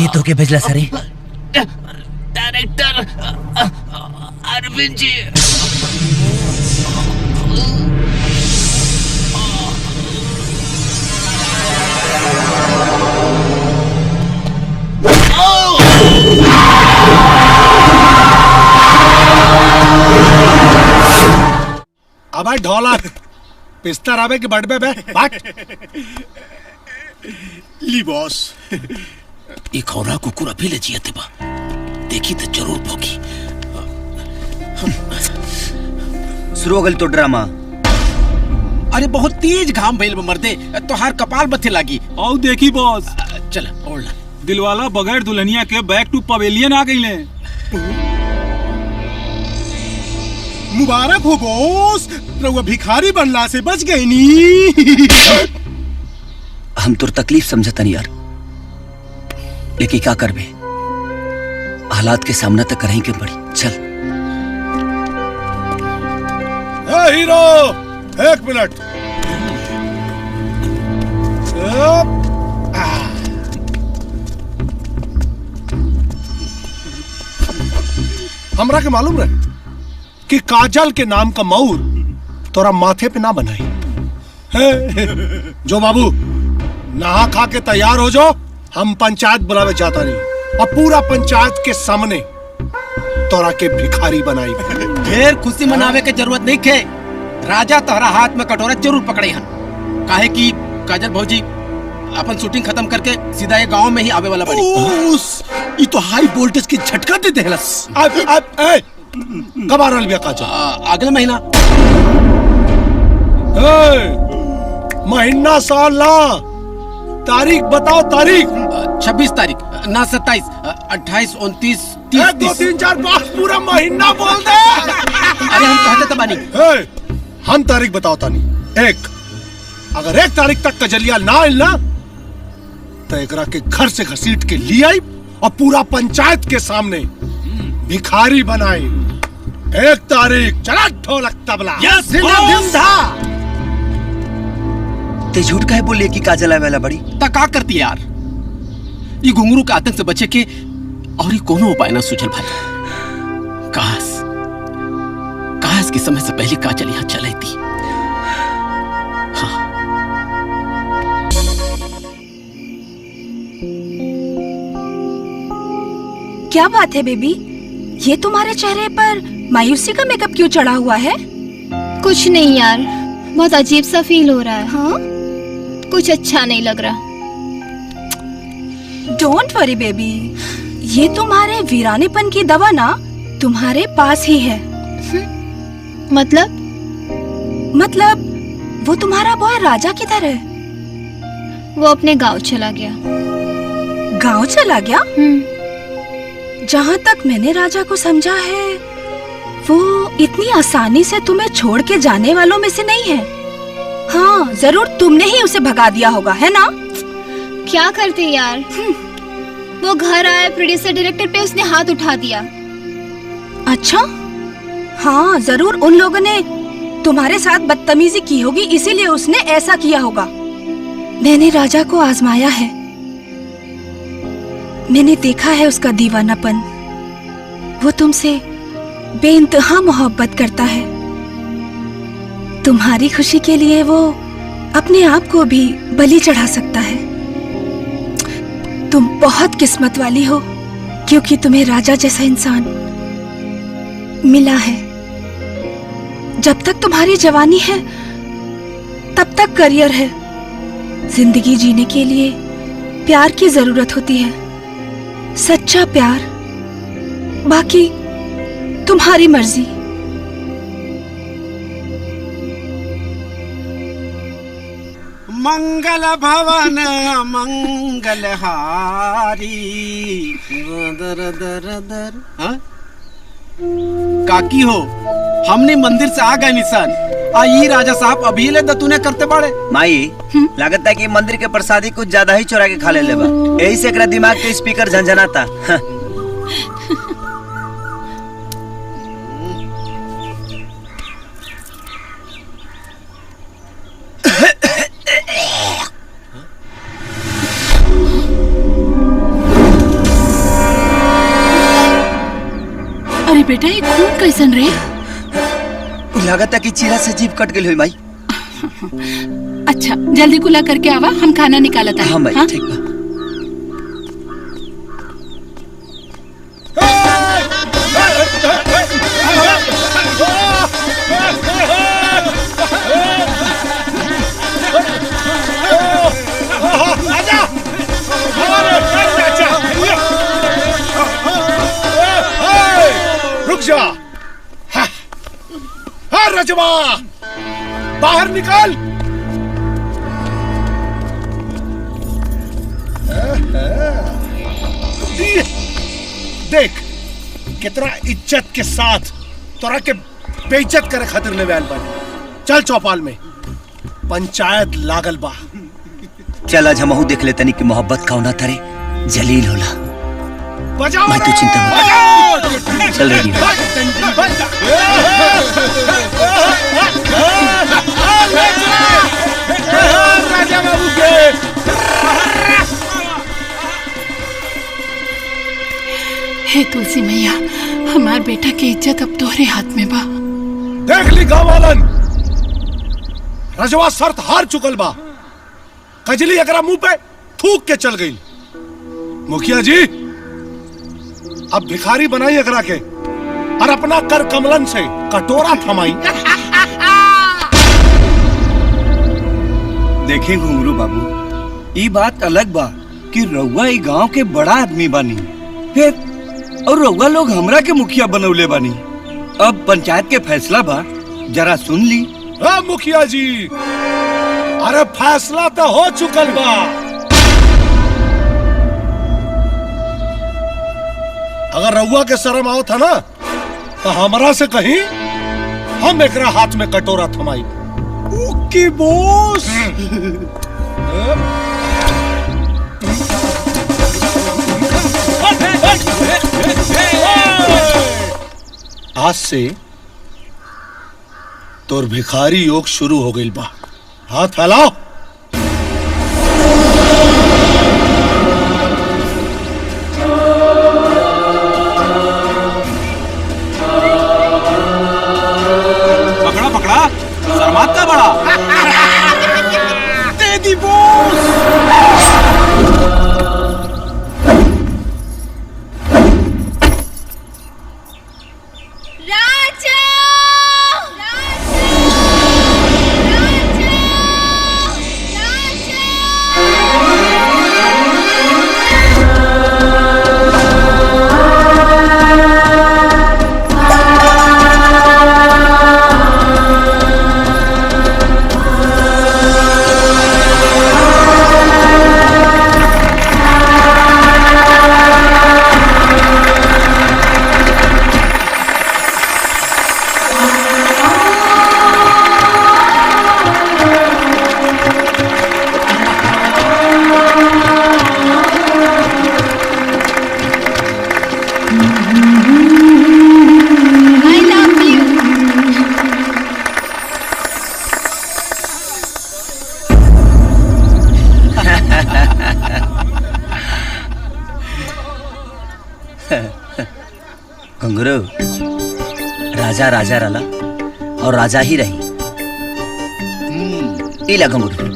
ये तो के भेजला सरे डायरेक्टर अरविंद जी। अब ढोलक पिस्तर आवे के बड़ बे बाट ली बॉस। एक और कुकुर अभी ले जिया बा, देखी तो जरूर भोगी। शुरू हो गई तो ड्रामा। अरे बहुत तेज घाम भइल मर्दे, तोहार कपाल बत्थे लागी। आओ देखी बॉस, चल ओढ़ ला। दिलवाला बगैर दुल्हनिया के बैक टू पवेलियन आ गई। मुबारक हो बॉस, रउआ भिखारी बनला से बच गई नी। हम तो तकलीफ समझता नहीं यार, लेकिन क्या कर बे, हालात के सामना तक करेंगे बड़ी। चल हीरो, एक मिनट। हमरा के मालूम रहे कि काजल के नाम का मऊर तोरा माथे पे ना बनाई। जो बाबू नहा खा के तैयार हो जाओ, हम पंचायत बुलावे जाता नहीं और पूरा पंचायत के सामने तोरा के भिखारी बनाई। ढेर खुशी मनावे के जरूरत नहीं खे। राजा तोहरा हाथ में कटोरा जरूर पकड़े हन, काहे कि काजल भौजी अपन शूटिंग खत्म करके सीधा ये गांव में ही आवे वाला बनी। ये तो हाई वोल्टेज की झटका दे देहलस। कब आ रहा बिया काजल? अगले महीना। महीना साल ना, तारीख बताओ तारीख। 26 तारीख ना 27, 28, 29, 30, 1, 2, 3, 4, 5 पूरा महीना बोल दे। अरे हम कहते तो बानी। हम तारीख बताओ तानी। अगर 1 तारीख तक कजलिया ना आइल ना तो एकरा के घर से घसीट के ले आई और पूरा पंचायत के सामने भिखारी बनाई। 1 तारीख चला ढोलक तबला। ते झूठ काहे बोलिए कि काजल आवे वाला बड़ी? ता का करती यार, ये घुंगरू के आतंक से बचे के और ये कोनो उपाय ना सुझल भाई। काश की समय से पहले काजल यहाँ चले थी। हाँ। क्या बात है बेबी, ये तुम्हारे चेहरे पर मायूसी का मेकअप क्यों चढ़ा हुआ है? कुछ नहीं यार, बहुत अजीब सा फील हो रहा है। हाँ? कुछ अच्छा नहीं लग रहा। डोंट वरी बेबी, ये तुम्हारे वीरानेपन की दवा ना तुम्हारे पास ही है। मतलब वो तुम्हारा बॉय राजा किधर है? वो अपने गांव चला गया। गांव चला गया? जहाँ तक मैंने राजा को समझा है, वो इतनी आसानी से तुम्हें छोड़ के जाने वालों में से नहीं है। हाँ, जरूर तुमने ही उसे भगा दिया होगा, है ना? क्या करते यार, वो घर आया, प्रोड्यूसर डायरेक्टर पे उसने हाथ उठा दिया। अच्छा, हाँ जरूर उन लोगों ने तुम्हारे साथ बदतमीजी की होगी, इसीलिए उसने ऐसा किया होगा। मैंने राजा को आजमाया है, मैंने देखा है उसका दीवानापन। वो तुमसे बेइंतहा मोहब्बत करता है। तुम्हारी खुशी के लिए वो अपने आप को भी बलि चढ़ा सकता है। तुम बहुत किस्मत वाली हो, क्योंकि तुम्हें राजा जैसा इंसान मिला है। जब तक तुम्हारी जवानी है तब तक करियर है। जिंदगी जीने के लिए प्यार की जरूरत होती है, सच्चा प्यार। बाकी तुम्हारी मर्जी। मंगल भवन मंगल हारी दर दर दर। हाँ? काकी हो, हमने मंदिर से आ गए निशान। आई राजा साहब अभी ले दतुने करते बाड़े। माई लागत है कि मंदिर के प्रसादी कुछ ज्यादा ही चुरा के खा ले लेबा, यही से एकरा दिमाग के स्पीकर झंझनाता। अरे बेटा, ये खून कैसन रे? लागत है कि चीरा से जीभ कट गई हुई माई। अच्छा, जल्दी कुला करके आवा, हम खाना निकालता है। हाँ माई, ठीक बा। रुक जा। हाँ रजवा, बाहर निकल। देख कितना इज्जत के साथ तोरा के बेइज्जत करे खातिर ले आयल बानी। चल चौपाल में पंचायत लागल बा। चल आज हमहू देख लेतनी कि मोहब्बत कौना तारे जलील होला। बजाओ मैं तो चिंता मत। चल रेडी हो। राजा बाबू के हे तुलसी मैया, हमार बेटा की इज्जत अब तोहरे हाथ में बा। देख ली गाँव वालन, रजवा शर्त हार चुकल बा। कजली अगरा मुंह पे थूक के चल गई। मुखिया जी अब भिखारी बनाई अगरा के और अपना कर कमलन से कटोरा थमाई। देखें घुंगरू बाबू, ये बात अलग बा कि रउआ ई गांव के बड़ा आदमी बानी, फिर और रउआ लोग हमरा के मुखिया बनौले बानी। अब पंचायत के फैसला बा, जरा सुन ली। हाँ मुखिया जी, अरे फैसला तो हो चुकल बा। अगर रउआ के शर्म आओ था ना तो हमरा से कहीं हम एकरा हाथ में कटोरा थमाई। ओके बॉस। आज से तोर भिखारी योग शुरू हो गई बा। हाथ फैलाओ। घुंघरू राजा राजा रला और राजा ही रही। इला घुंघरू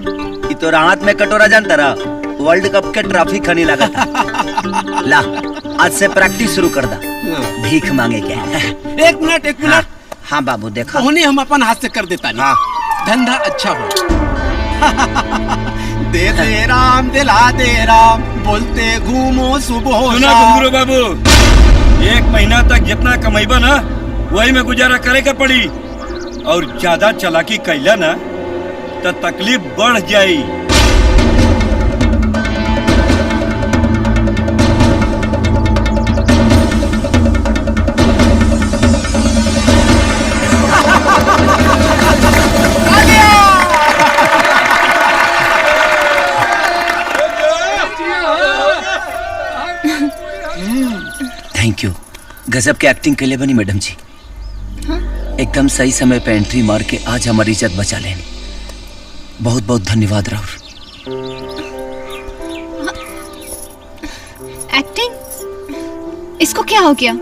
ई तो रात में कटोरा जानता रहा, वर्ल्ड कप के ट्रॉफी खनी लगा था। ला आज से प्रैक्टिस शुरू कर दा, भीख मांगे क्या। एक मिनट। हाँ बाबू देखा, उन्हें हम अपन हाथ से कर देता नहीं। धंधा अच्छा हो। दे राम दिला दे राम, बोलते घूमो सुबह सुना घुंघरू बाबू, 1 महीना तक जितना कमाईबा ना वही में गुजारा करे का पड़ी, और ज्यादा चालाकी कैला ना तो तकलीफ बढ़ जाई। थैंक यू, गजब के एक्टिंग के लिए बनी मैडम जी। एकदम सही समय पे एंट्री मार के आज हमारी इज्जत बचा लें। बहुत बहुत धन्यवाद राहुल। एक्टिंग? इसको क्या हो गया?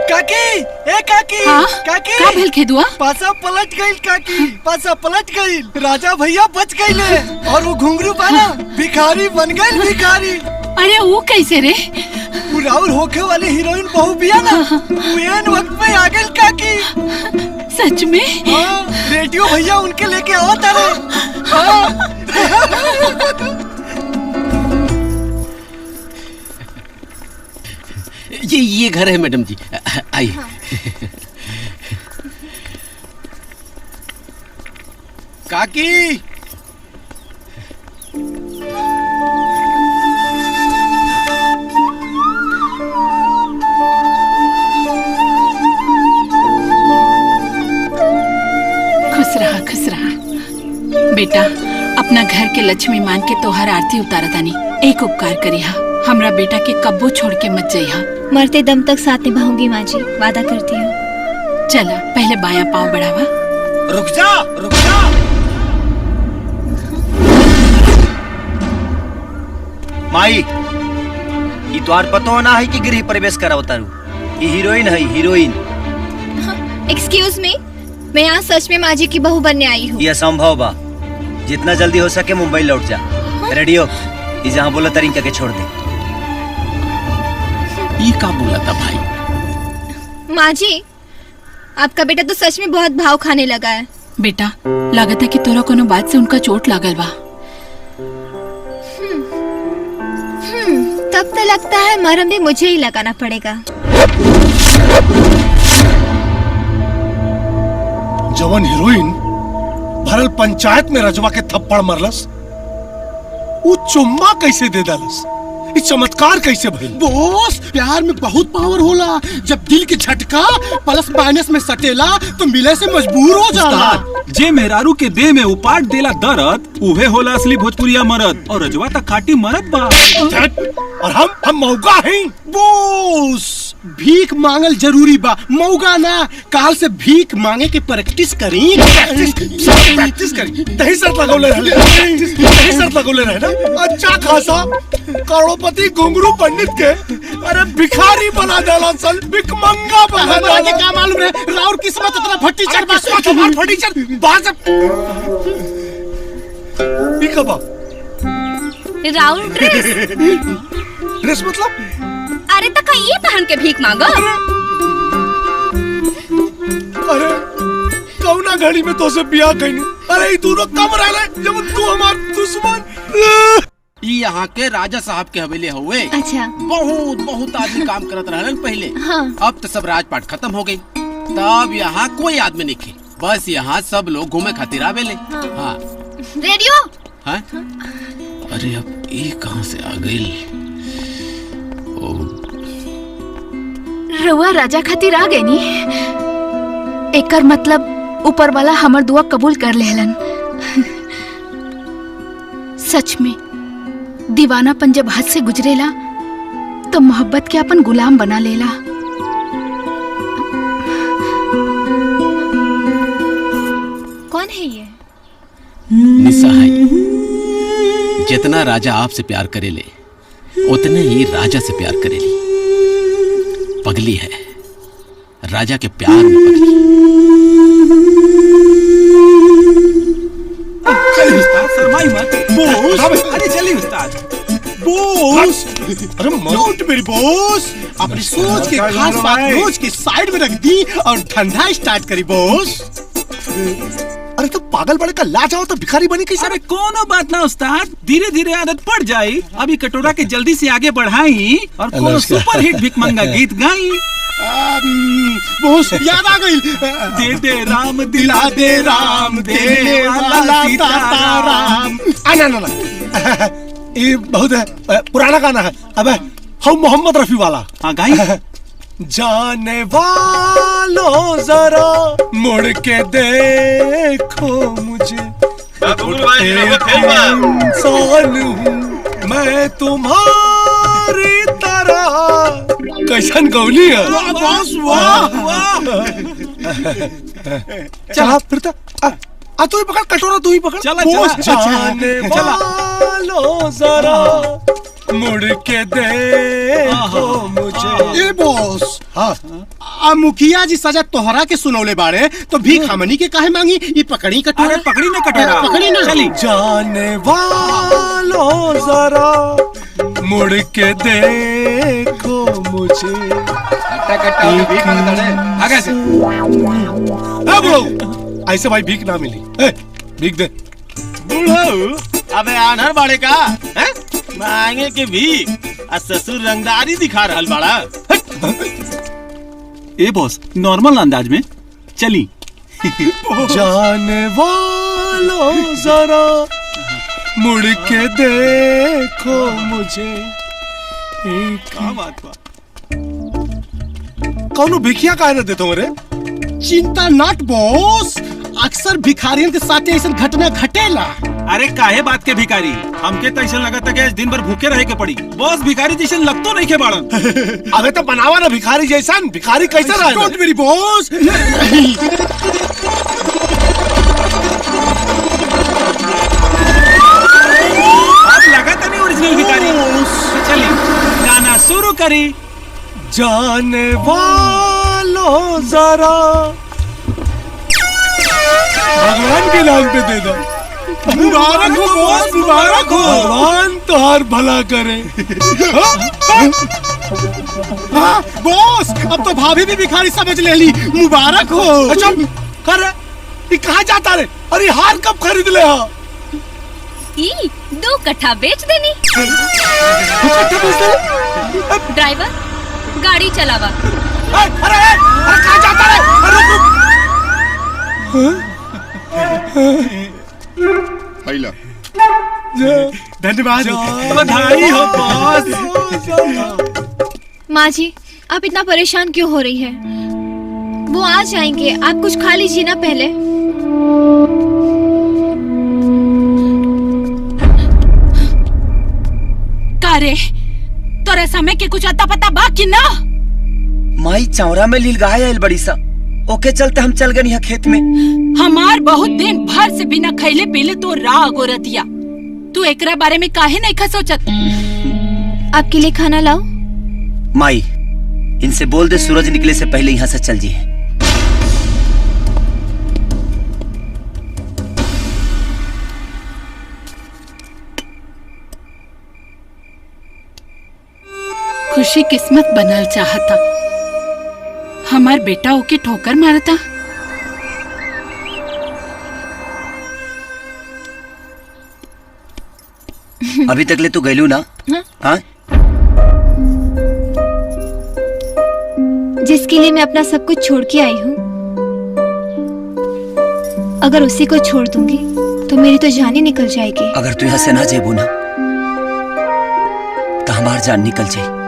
काकी, ए काकी, हाँ? काकी, का भेल खेदुआ? पासा पलट गई काकी, पासा पलट गई। राजा भैया बच गईले और वो घुंघरू पाना भिखारी बन गई, भिखारी। अरे वो कैसे रे? राहुल होके वाली हीरोइन बहू बिया ना, मेन वक्त पे आ गई काकी। सच में? हाँ, रेडियो भैया उनके लेके आओ तारे। हाँ। ये घर है मैडम जी, आइए। काकी, खुश रहा बेटा। अपना घर के लक्ष्मी मान के तोहर आरती उतारा तानी। एक उपकार करिहा, हमरा बेटा के कब्बो छोड़ के मत जइहा। मरते दम तक साथ निभाऊंगी माँ जी, वादा करती हूँ। चला पहले बायां पाँव बढ़ावा। रुक जा। माई, ई तोहार पतो ना है कि गृह प्रवेश करा उतारू। ई हीरोइन है, हीरोइन। एक्सक्यूज मी, मैं यहाँ सच में माँ जी की बहू बनने आई हूँ। यह संभव बा। जितना जल्दी हो सके मुंबई लौट जा। रेडियो ई जहाँ बोला तरीका के छोड़ दे। ये का बोला था भाई? माँ जी, आपका बेटा तो सच में बहुत भाव खाने लगा है। बेटा लागत है कि तोरा कोनो बात से उनका चोट लागल बा। तब तो लगता है मरहम भी मुझे ही लगाना पड़ेगा। जवन हीरोइन भरल पंचायत में रजवा के थप्पड़ मरलस, वो चुम्मा कैसे दे दलस? ये चमत्कार कैसे भइल? बॉस, प्यार में बहुत पावर होला। जब दिल के झटका प्लस माइनस में सटेला तो मिले से मजबूर हो जाला। जे मेहरारू के देह में उपाट देला दर्द, उहे होला असली भोजपुरिया मर्द। और रजवा तक खाटी मर्द बा। और हम मौका हैं। बॉस, भीख मांगल जरूरी बा, मौका ना। काल से भीख मांगे के प्रैक्टिस करी। प्रैक्टिस करी। तही शर्त लगौले रहे ना। अच्छा खासा करोड़पति घुंघरू पंडित के अरे भिखारी बना देला सन, भिखमंगा बना देला। के का मालूम रे, राउर किस्मत इतना फटी चढ़ बा। फटी चढ़ बाज। ई कबा राउल ड्रेस मतलब? अरे तक ये पहन के भीख मांगो। अरे कौना घड़ी में तो से बियाह कइनी। अरे ई दोनों कब रहले जब तू हमार दुश्मन। यहाँ के राजा साहब के हवेली हुए। अच्छा। बहुत आदमी काम करत रहलन पहले। हाँ। अब तो सब राजपाट खत्म हो गई। तब यहाँ कोई आदमी नहीं खे, बस यहाँ सब लोग घूमे खातिर आवेले। हाँ। रेडियो? हाँ? अरे अब ये कहाँ से आ गई? रउआ राजा खातिर आ गए नी। एकर मतलब ऊपर वाला हमर दुआ कबूल कर लेहलन। सच में दीवानापन जब हद से गुजरेला तो मोहब्बत के अपन गुलाम बना लेला। कौन है ये? निसहाय। जितना राजा आपसे प्यार करेले, उतने ही राजा से प्यार करेली। पगली है, राजा के प्यार में पगली। चलिए उस्ताद, शर्माई मत। बॉस, अरे चलिए उस्ताद। बॉस, अरे माउंट मेरी बॉस, अपनी सोच के खास बात रोज की साइड में रख दी और धंधा स्टार्ट करी बॉस। अरे तो पागल बड़े का ला जाओ तो भिखारी बनी कैसे? अरे कोनो बात ना उस्ताद, धीरे धीरे आदत पड़ जाई। अभी कटोरा के जल्दी से आगे बढ़ाई और कोनो सुपर हिट भिखमंगा गीत गाई। बॉस याद आ गई। दे दे राम दिला दे राम, देने वाला सीताराम। ना ना ना, ये बहुत पुराना गाना है। अबे हम मोहम्मद रफी वाला। हाँ गाई। जाने वालों जरा मुड़ के देखो मुझे, इंसान हूँ मैं तुम्हारी तरह। कैसन गौली है। वाह बॉस, वाह वाह। चला फिर तो तू ही पकड़ कटोरा, तू ही पकड़। चला जाने वालों जरा मुड़ के देखो मुझे। ए बॉस, हाँ मुखिया जी सजा तोहरा के सुनौले बाड़े तो भीख हमनी के काहे मांगी? ये पकड़ी कटोरा। पकड़ी ना कटोरा, पकड़ी ना। चली। जाने वालों जरा मुड़ के देखो मुझे। आगे से। ऐसे भाई भीख ना मिली। भीख दे। बूढ़ो, अबे आनर बाड़े का है? मांगे के भीख और ससुर रंगदारी दिखा रहल बाड़ा। ए बॉस, नॉर्मल अंदाज में चली। जाने वालों जरा मुड़ के देखो मुझे। क्या बात बा? कौनो भिखिया काहे न देतो रे? चिंता नट बॉस, अक्सर भिखारियों के साथ ऐसा घटना घटेला। अरे काहे बात के भिखारी? हमके तो ऐसा लगा था कि आज दिन भर भूखे रहे के पड़ी। बॉस भिखारी जैसे लगतो नहीं के बाड़न। अबे तो बनावा ना भिखारी जैसा। भिखारी कैसा रहा? डोंट मेरी बॉस। अब लगा था नहीं ओरिजिनल भिखारी। चली गाना शुरू करी। जाने वालों जरा भगवान के नाम पे दे दो। मुबारक हो बॉस, मुबारक हो। भगवान तुम्हार भला करे। हाँ बॉस, अब तो भाभी भी भिखारी समझ ले ली। मुबारक हो। अच्छा कर ये कहाँ जाता रे? अरे हार कब खरीद ले? हाँ 2 कट्ठा बेच देनी। ड्राइवर गाड़ी चलावा। अरे कहाँ जाता रे? धन्यवाद, बधाई हो बॉस। माँ जी, आप इतना परेशान क्यों हो रही है? वो आ जाएंगे, आप कुछ खा लीजिए ना पहले। कारे तोरा समय के कुछ अता पता बाकी ना? माई चौरा में लील गाय आयल बड़ी सा, ओके चलते हम चल गए यहाँ खेत में। हमार बहुत दिन भर से बिना खैले पीले तो राह गोरतिया। तू एकरा बारे में काहे नहीं खा सोचत? आपके लिए खाना लाओ। माई इनसे बोल दे सूरज निकले से पहले यहाँ से चल जी। खुशी किस्मत बनल चाहता, हमार बेटा ओके ठोकर मारता। अभी तक ले तू गैलू ना? हाँ? जिसके लिए मैं अपना सब कुछ छोड़ के आई हूँ, अगर उसी को छोड़ दूंगी तो मेरी तो जान ही निकल जाएगी। अगर तू यहाँ से ना जेबू ना तो हमार जान निकल जाए।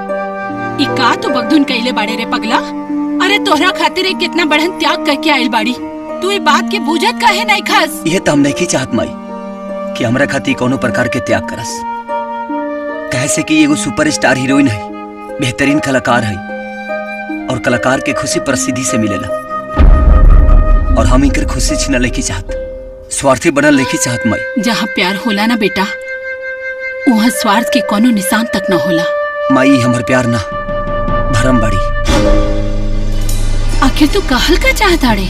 इका तो बगधुन कैले बाड़े रे पगला। अरे तोहरा खातिर एक कितना बढ़न त्याग करके आयल बाड़ी। तू ये बात के बूझत काहे नहीं खास? ये तो हम नहीं चाहत माई कि हमरा खातिर कोनो प्रकार के त्याग करस। कहे से कि एगो सुपरस्टार हीरोइन है, बेहतरीन कलाकार है और कलाकार के खुशी प्रसिद्धि से मिलेला और हम इनकर खुशी छीना लेके चाहत, स्वार्थी बनल लेके चाहत माई। जहाँ प्यार होला ना बेटा, वहाँ स्वार्थ के कोनो निशान तक न होला। माई हमर प्यार ना भरम बड़ी। आखिर तू कहल का चाहताड़े?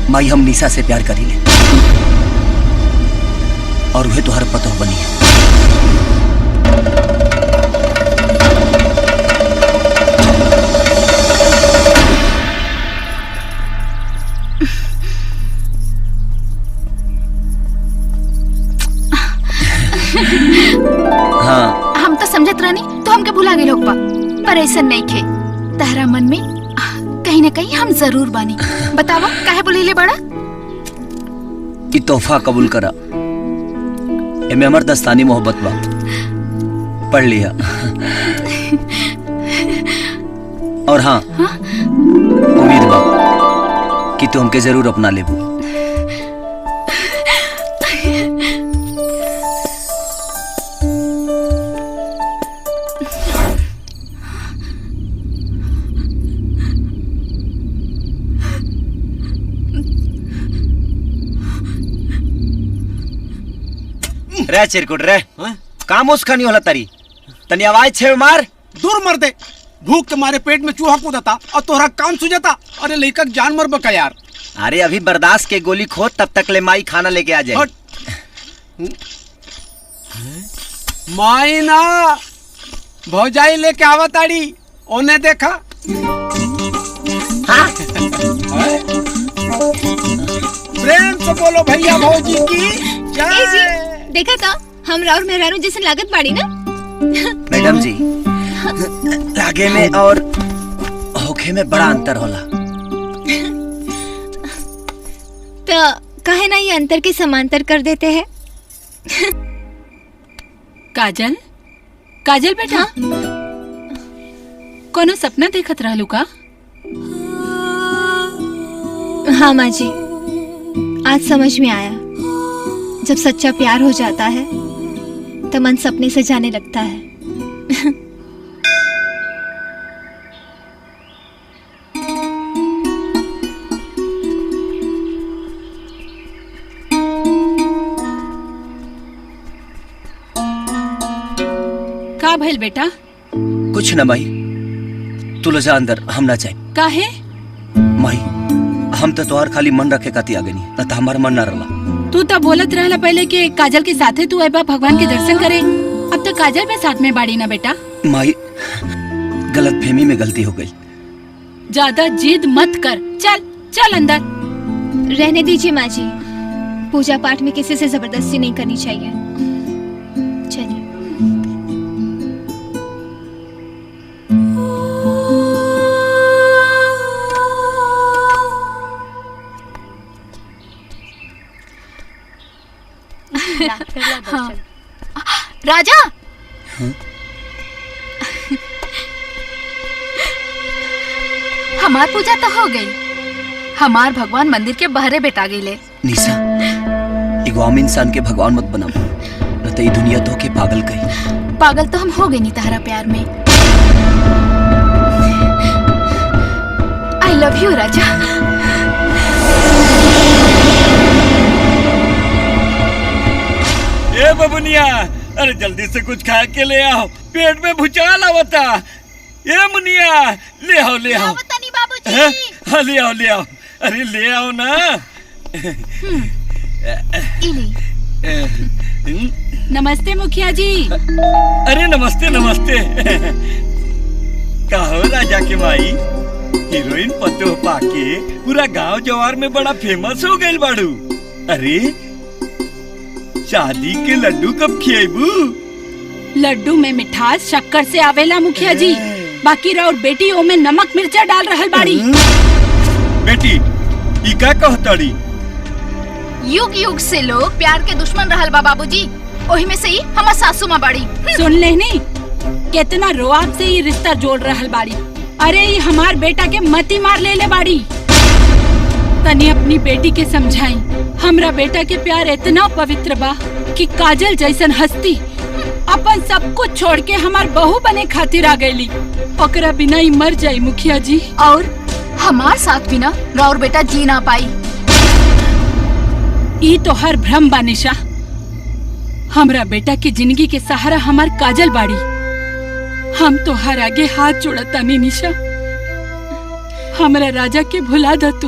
माई हम निशा से प्यार करी ले और वह तुहर पतो बनी है। हाँ। हम तो समझत रहनी तो हमके भुला गए लोग पर ऐसा नहीं खे। तहरा मन में कहीं न कहीं हम जरूर बानी। बतावा काहे बोलीले बड़ा? ई तोहफा कबूल करा, एमे हमर दस्तानी मोहब्बत बा, पढ़ लिया। और हाँ, उम्मीद बा कि तू हमके जरूर अपना लेबू। रे चिरकुट रे, कामोस खानी होला तारी, तनी आवाज छे मार। दूर मर दे, भूख तुम्हारे पेट में चूहा कूदता और तोहरा काम सुझता। अरे लइका जान मर बका यार। अरे अभी बर्दाश्त के गोली खो, तब तक ले माई खाना लेके आ जाए। माई ना भौजाई लेके आवताड़ी, ओने देखा। हाँ? प्रेम से बोलो भैया भौजी की जय। देखा था हम और मेहरारू जैसे लागत बाड़ी ना। मैडम जी, लागे में और होखे में बड़ा अंतर होला। तो काहे ना ये अंतर के समांतर कर देते हैं। काजल, काजल बेटा, कोनो सपना देखत रहलू का? हाँ माँ जी, आज समझ में आया। जब सच्चा प्यार हो जाता है तो मन सपने से जाने लगता है। का भइल बेटा? कुछ न माई, तू ले जा अंदर, हम ना जाए। काहे? माई, हम तो तोहार खाली मन रखे खाती आ गनी, न तो हमार मन ना रला। तू तो बोलत रहला पहले कि काजल के साथे तू आइबा भगवान के दर्शन करे। अब तो काजल में साथ में बाड़ी ना बेटा। माई, गलतफहमी में गलती हो गई। ज्यादा जिद मत कर, चल चल अंदर। रहने दीजिए माँ जी, पूजा पाठ में किसी से जबरदस्ती नहीं करनी चाहिए। चलिए। हाँ। राजा, हमार पूजा तो हो गई। हमार भगवान मंदिर के बहरे बैठा गई। निशा, एगो आम इंसान के भगवान मत बनाओ, न तो ये दुनिया तो के पागल कही। पागल तो हम हो गए नी तारा प्यार में। आई लव यू राजा। ए बबुनिया, अरे जल्दी से कुछ खा के ले आओ, पेट में भुचाल आवता। ए मुनिया, ले आओ ले आओ। हाँ ले आओ ले आओ, अरे ले आओ ना। नमस्ते मुखिया जी। अरे नमस्ते नमस्ते। कहो राजा के माई, हीरोइन पतो पाके पूरा गांव जवार में बड़ा फेमस हो गई बाड़ू। अरे शादी के लड्डू कब खिएबू? लड्डू में मिठास शक्कर से आवेला मुखिया जी, बाकी और बेटी ओ में नमक मिर्चा डाल रहल बाड़ी। बेटी ई का कहतड़ी? युग युग से लोग प्यार के दुश्मन रहल बा बाबूजी, ओही में से ही हमार सासू माँ बाड़ी। सुन लेनी, कितना रोआब से ये रिश्ता जोड़ रहल बाड़ी। अरे ये हमार बेटा के मती मार ले बाड़ी। तनी अपनी बेटी के समझाई, हमरा बेटा के प्यार इतना पवित्र बा कि काजल जैसन हस्ती अपन सब कुछ छोड़ के हमार बहू बने खातिर आ गईली। ओकरा बिना ही मर जाई मुखिया जी। और हमार साथ बिना राउर बेटा जी ना पाई। ई तो हर भ्रम बा निशा। हमरा बेटा की जिंदगी के सहारा हमार काजल बाड़ी। हम तो हर आगे हाथ जोड़तानी निशा। हमारा राजा के भुला द तू।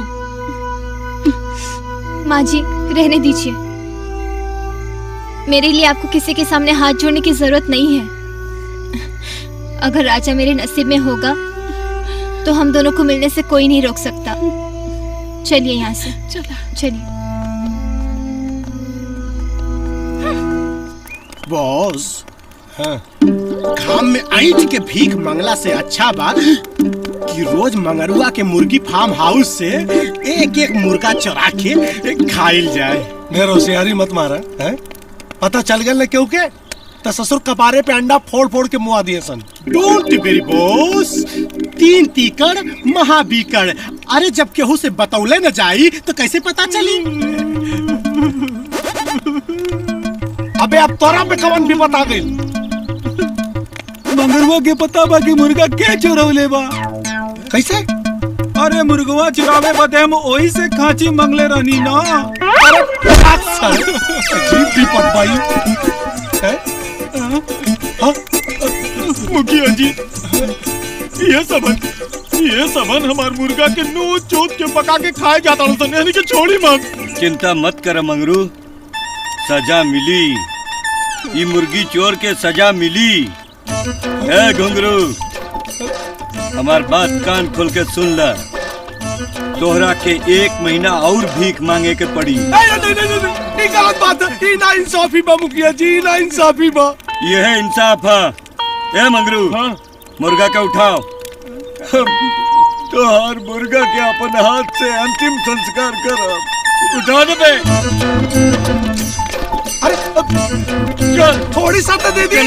माँ जी रहने दीजिए, मेरे लिए आपको किसी के सामने हाथ जोड़ने की जरूरत नहीं है। अगर राजा मेरे नसीब में होगा तो हम दोनों को मिलने से कोई नहीं रोक सकता। चलिए यहाँ से, चलिए। बॉस, हाँ, घाम में ऐंठ के भीख मंगला से अच्छा बात कि रोज मंगरुआ के मुर्गी फार्म हाउस से एक एक मुर्गा चुरा के खाइल जाए। मेरे होशियारी मत मारा है? पता चल गया ना क्यों के तो ससुर कपारे पे अंडा फोड़ फोड़ के मुआ दिए सन। डोंट वेरी बॉस, 3 तीकड़ महाबीकड़। अरे जब केहू से बतौले न जाई तो कैसे पता चली? अबे अब तोरा पे कवन भी बता गई। मंगरवा के पता बा कि मुर्गा के चुरौले बा। कैसे? अरे मुर्गवा चुरावे बदे हम ओही से खांची मंगले रहनी ना। अजीब भी पटवाई है। मुखिया जी, ये सबन हमार मुर्गा के नोच चोट के पका के खाए जाता हूँ, यानी कि छोड़ी मत। चिंता मत कर मंगरू, सजा मिली। ये मुर्गी चोर के सजा मिली। ए घुंगरू, हमार बात कान खोल के सुन ला। तोहरा के 1 महीना और भीख मांगे के पड़ी। नहीं, गलत बात है। ये ना इंसाफी बा मुखिया जी, ना इंसाफी बा। ये है इंसाफ है। ए मंगरू, मुर्गा के उठाओ। तो हर मुर्गा के अपन हाथ से अंतिम संस्कार कर। उठा दे बे। अरे चल, थोड़ी सा तो दे दी।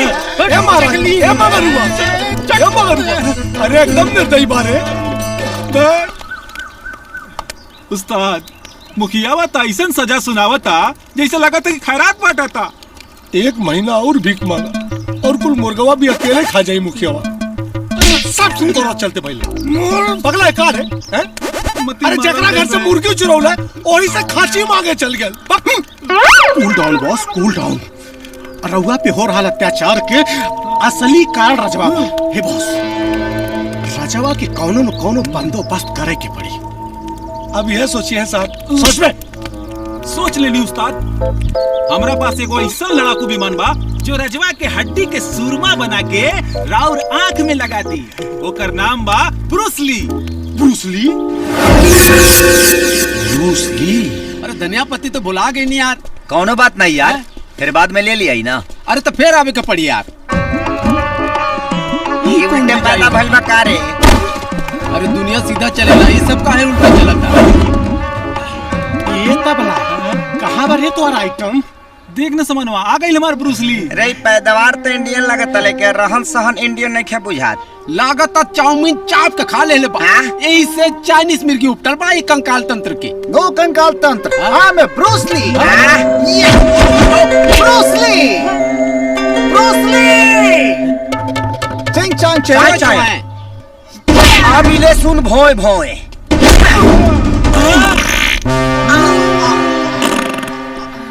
अरे एकदम निर्दयी बारे। उस्ताद, मुखियावा ताइसन सजा सुनावता जैसे लगा था कि खैरात बांटा था। 1 महीना और भीख मांगा और कुल मुर्गवा भी अकेले खा जाई मुखियावा। सब सुन तो चलते पहले पगला का है? अरे जकरा घर से मुर्गी चुरौला वही से खांची मांगे चल गया। कूल डाउन बॉस, कूल डाउन। रउआ पे हो रहा अत्याचार के असली कारण रजवा हे बॉस। रजवा के कौनो न कौनो बंदोबस्त करे के पड़ी। अब यह सोचिए साहब, सोच में सोच लेनी उस्ताद। हमरा पास एगो ऐसा लड़ाकू विमान बा जो रजवा के हड्डी के सुरमा बना के राउर आंख में लगा दी। ओकर नाम बा ब्रूसली। ब्रूसली? ब्रूसली? अरे धनिया पत्ती तो बुला गई नहीं यार। कौनो बात नहीं यार, फिर बाद में ले लिया ही ना। अरे तो फिर आवे का पड़ी यार। ये उल्टे पैदा भइल बा का रे? अरे दुनिया सीधा चलेला, ये सब काहे उल्टा चलता? ये तबला कहाँ बार है तुम्हारा आइटम? देख न समनवा, आ गई हमार ब्रूसली। रे पैदावार तो इंडियन लगता, लेकिन रहन सहन इंडियन नहीं खे बुझात। लागत चाउमीन चाप के खा ले यही से चाइनीज मिर्गी उपटल बा ये कंकाल तंत्र की। नो कंकाल तंत्र। हाँ मैं ब्रूसली। Bruce Lee, Bruce Lee. चिंग चांग चाय चाय। अभी ले सुन भोए भोए।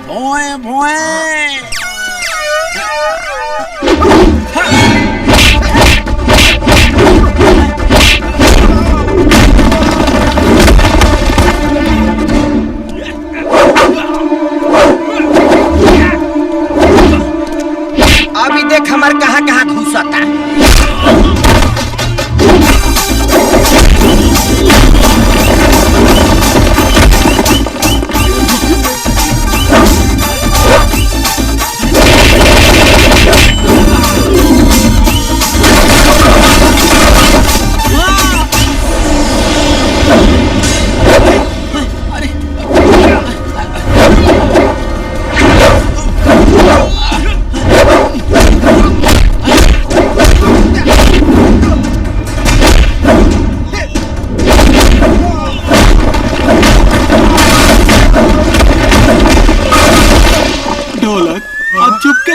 भोए भोए। अभी देख हमार कहाँ कहाँ घुसता।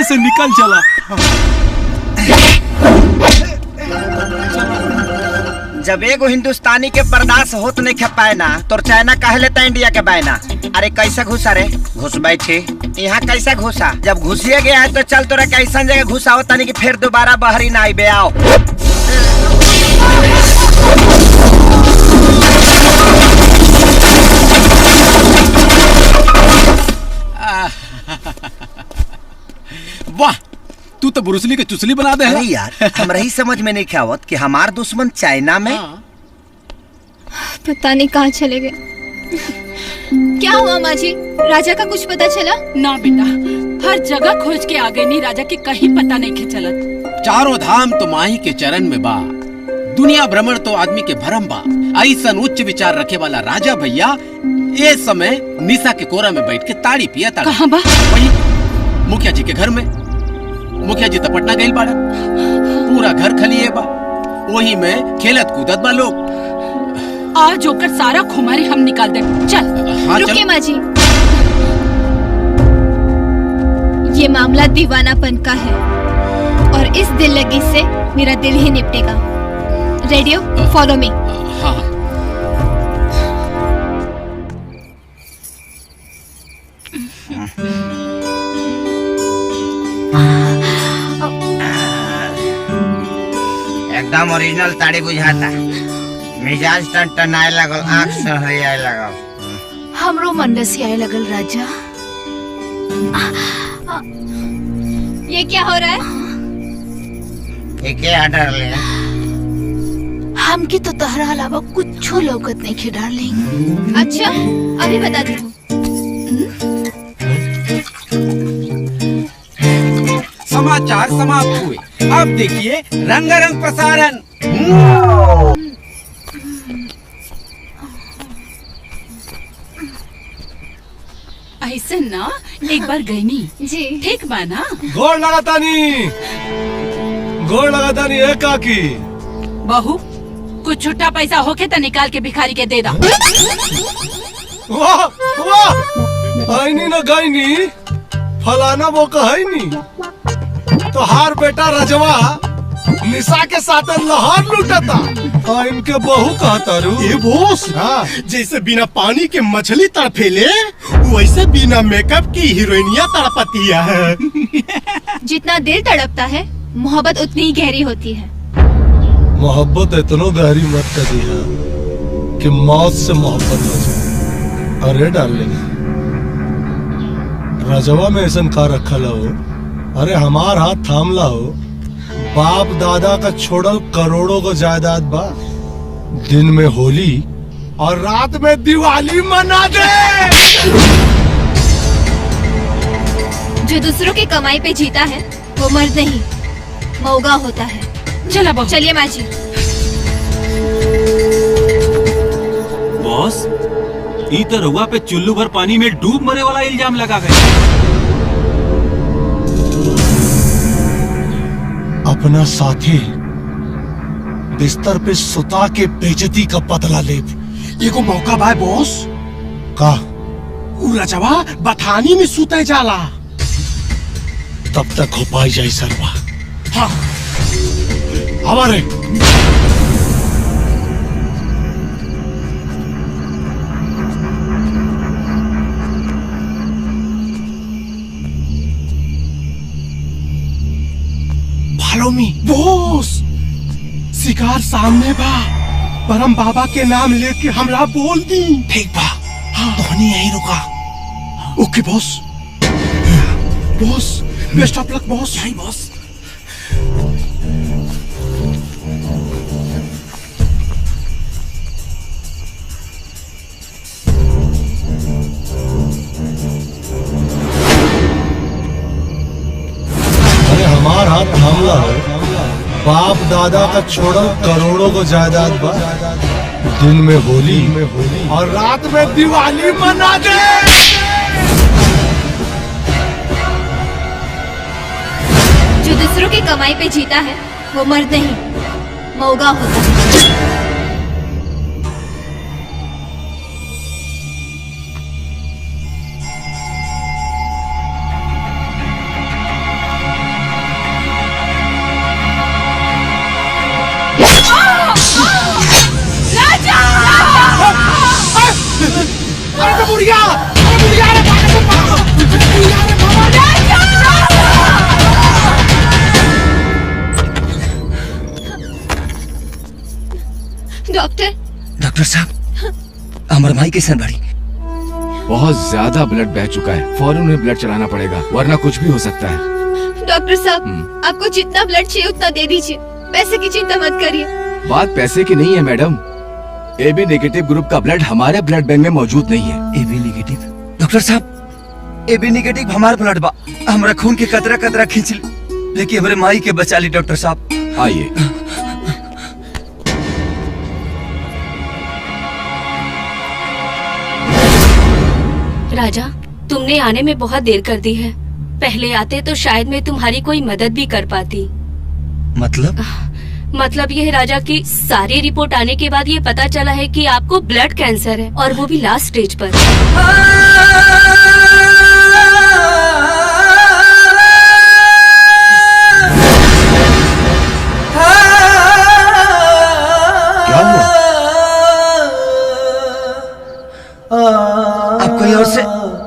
से निकल चला। जब एगो हिंदुस्तानी के बर्दाश्त होत नहीं खे पाए ना, तो चाइना कह लेता इंडिया के बायना। अरे कैसे घुसा रे? घुस बैठे यहाँ कैसे घुसा? जब घुसिए गया है तो चल तोरा कैसा जगह घुसा होता नहीं कि फिर दोबारा बहरी ना आई बे आओ। वाह, तू तो ब्रूसली के चुसली बना दे। अरे यार, हमरा ही समझ में नहीं क्या आवत कि हमार दुश्मन चाइना में। पता नहीं कहाँ चले गए। क्या हुआ माँ जी, राजा का कुछ पता चला? ना बेटा, हर जगह खोज के आ गए, नहीं राजा के कहीं पता नहीं के चलत। चारों धाम तो माही के चरण में बा, दुनिया भ्रमण तो आदमी के भरम बा। ऐसा उच्च विचार रखे वाला राजा भैया ये समय निशा के कोरा में बैठ के ताड़ी पिया ताड़ी। कहाँ बा? वही मुखिया जी के घर में। मुखिया जी तो पटना गइल बाड़ा, पूरा घर खलिए बा, वही में खेलत कूदत बा लोग। आज होकर सारा खुमारी हम निकाल दे। चल। हाँ, रुकिए माँ जी, ये मामला दीवानापन का है और इस दिल लगी से मेरा दिल ही निपटेगा। Radio, follow me. हाँ। एकदम ओरिजिनल ताड़ी बुझाता। मिजाज टनटनाए लगल, आँख सहरियाए लगल। हमरो मंडसी आए लगल राजा। ये क्या हो रहा है? ये क्या डार्लिंग? हमके तो तहरा अलावा कुछ लौकत नहीं खे डार्लिंग। अच्छा, अभी बताती हूँ। समाचार समाप्त हुए, अब देखिए रंगारंग प्रसारण। ऐसे ना एक बार गई नी जी, ठीक बा ना? गोड़ लगातानी, गोड़ लगातानी है काकी। बहू, कुछ छुट्टा पैसा होके तो निकाल के भिखारी के दे दा। वाह वाह, आईनी न गईनी, फलाना वो कहनी। तो हार बेटा रजवा निशा के साथ लहर लुटता। हाँ, इनके बहू कहता रू। ये बोस, जैसे बिना पानी के मछली तड़फेले, वैसे बिना मेकअप की हीरोइनिया तड़पतिया है। जितना दिल तड़पता है, मोहब्बत उतनी ही गहरी होती है। मोहब्बत इतना गहरी मत कर दिया कि मौत से मोहब्बत हो जाए। अरे डार्लिंग, रजवा में ऐसा का रखल हो? अरे हमार हाथ थामला हो। बाप दादा का छोड़ल करोड़ों को जायदाद बा। दिन में होली और रात में दिवाली मना दे। जो दूसरों की कमाई पे जीता है वो मर्द नहीं, मौगा होता है। चला बहू। चलिए माँ जी। बॉस, ई तो रउआ पे चुल्लू भर पानी में डूब मरे वाला इल्जाम लगा गए। अपना साथी बिस्तर पे सुता के बेइज्जती का बदला ले। एगो मौका बा बॉस। का? उ रजवा बथानी में सुते जाला। तब तक हो पाई जाए सरवा। हाँ। हमारे फॉलो मी बॉस। शिकार सामने बा, परम बाबा के नाम लेके हमरा बोल दी। ठीक बा। हाँ। धोनी यहीं रुका। Okay boss. Boss, best of luck boss. यहीं बॉस। अरे हमार हाथ थामला है। बाप दादा का छोड़ल करोड़ों को जायदाद बा। दिन में होली और रात में दिवाली मना दे। जो दूसरों की कमाई पे जीता है वो मर्द नहीं, मौगा होता है। अरे बुढ़िया, अरे बुढ़िया, अरे डॉक्टर, डॉक्टर साहब, अमर भाई कैसे बड़ी? बहुत ज्यादा ब्लड बह चुका है, फौरन उन्हें ब्लड चलाना पड़ेगा वरना कुछ भी हो सकता है। डॉक्टर साहब, आपको जितना ब्लड चाहिए उतना दे दीजिए, पैसे की चिंता मत करिए। बात पैसे की नहीं है मैडम, AB नेगेटिव ग्रुप का ब्लड हमारे ब्लड बैंक में मौजूद नहीं है। AB negative? डॉक्टर साहब, AB नेगेटिव हमार ब्लड बा, हमरा खून के कतरा कतरा खींच ली, लेकिन हमारे माई के बचा ली डॉक्टर साहब। आइए। राजा, तुमने आने में बहुत देर कर दी है। पहले आते तो शायद मैं तुम्हारी कोई मदद भी कर पाती। मतलब ये है राजा कि सारी रिपोर्ट आने के बाद ये पता चला है कि आपको ब्लड कैंसर है, और वो भी लास्ट स्टेज पर। क्या हुआ? आप कोई और से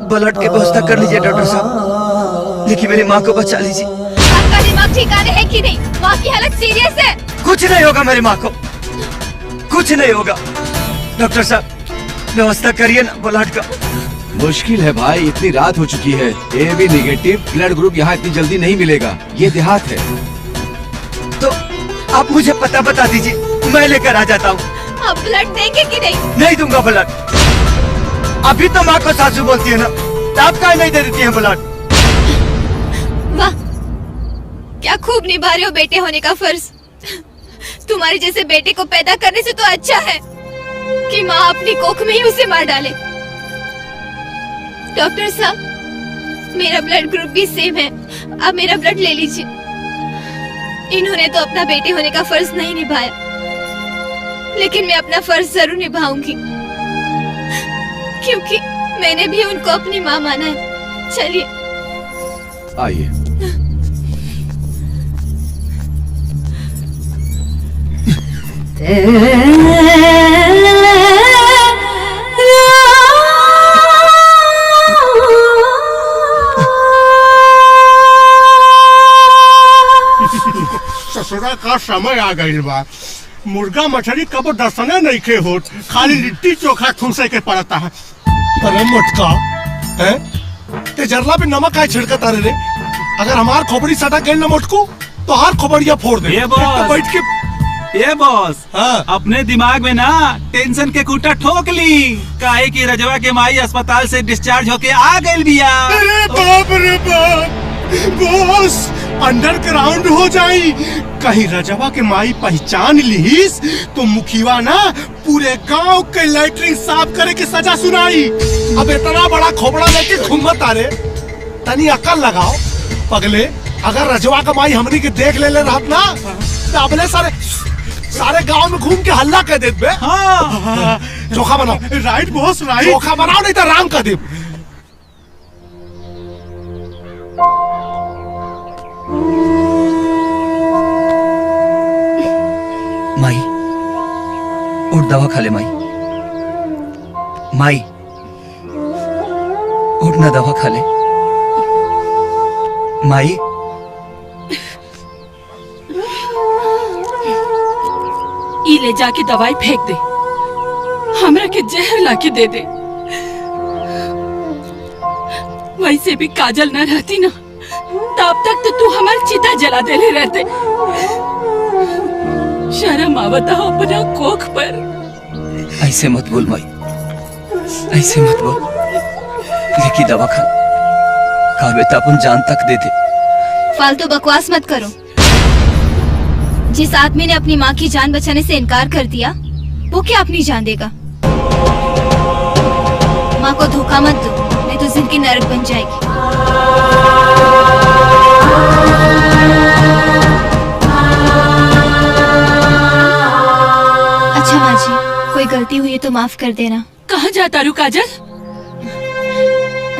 ब्लड की व्यवस्था कर लीजिए डॉक्टर साहब, लेकिन मेरी माँ को बचा लीजिए। आपका दिमाग ठिकाने है कि नहीं? माँ की हालत सीरियस है। कुछ नहीं होगा मेरी माँ को, कुछ नहीं होगा। डॉक्टर साहब व्यवस्था करिए ना ब्लड का। मुश्किल है भाई, इतनी रात हो चुकी है। AB नेगेटिव ब्लड ग्रुप यहाँ इतनी जल्दी नहीं मिलेगा, ये देहात है। तो आप मुझे पता बता दीजिए, मैं लेकर आ जाता हूँ। आप ब्लड देंगे कि नहीं? नहीं दूंगा ब्लड। अभी तो माँ को सासू बोलती है ना, तो आप काहे नहीं दे देती हैं ब्लड? वाह, क्या खूब निभा रहे हो बेटे होने का फर्ज। तुम्हारे जैसे बेटे को पैदा करने से तो अच्छा है कि माँ अपनी कोख में ही उसे मार डाले। डॉक्टर साहब, मेरा ब्लड ग्रुप भी सेम है, आप मेरा ब्लड ले लीजिए। इन्होंने तो अपना बेटे होने का फर्ज नहीं निभाया, लेकिन मैं अपना फर्ज जरूर निभाऊंगी, क्योंकि मैंने भी उनको अपनी माँ माना है। चलिए आइए। ससुरा का समय आ गई बा, मुर्गा मछली कब दर्शने नहीं खे होत, खाली लिट्टी चोखा ठूसे के पड़ता है। अरे मोटका, हैं? ते जरला पे नमक आए छिड़कता रे। अगर हमार खोपड़ी सटा गई ना मोटको, तो हर खोपड़िया फोड़ दे। ये बॉस, तो बैठ के ये बॉस, अपने दिमाग में ना टेंशन के खूटा ठोक ली, काहे कि रजवा के माई अस्पताल से डिस्चार्ज होके आ गई बिया। अरे बाप रे बाप, बॉस अंडरग्राउंड हो जाई। कहीं रजवा के माई पहचान लीस तो मुखिया ना पूरे गांव के लैट्रिन साफ करे की सजा सुनाई। अब इतना बड़ा खोपड़ा लेके घूमत आ रे, तनी अकल लगाओ पगले। अगर रजवा का माई हमनी के देख ले रहत ना, तो अपने सारे गांव में घूम के हल्ला कर देत बे। हाँ। चोखा बनाओ। Right boss, right. चोखा बनाओ नहीं तो राम कर दे। माई उठ, दवा खा ले माई। माई उठ ना, दवा खा ले माई। ई ले जाके दवाई फेंक दे, हमरा के जहर लाके दे दे। वैसे भी काजल न रहती ना, तब तक तो तू हमारी चिता जला देले रहते। शर्म आवता हो अपना कोख पर। ऐसे मत बोल माई, ऐसे मत बोल। लेकिन दवा खा, काबे तो अपन जान तक दे दे। फालतू बकवास मत करो। जिस आदमी ने अपनी माँ की जान बचाने से इनकार कर दिया, वो क्या अपनी जान देगा? माँ को धोखा मत दो, नहीं तो जिंदगी नरक बन जाएगी। अच्छा माँ जी, कोई गलती हुई है तो माफ कर देना। कहाँ जाता रू काजल?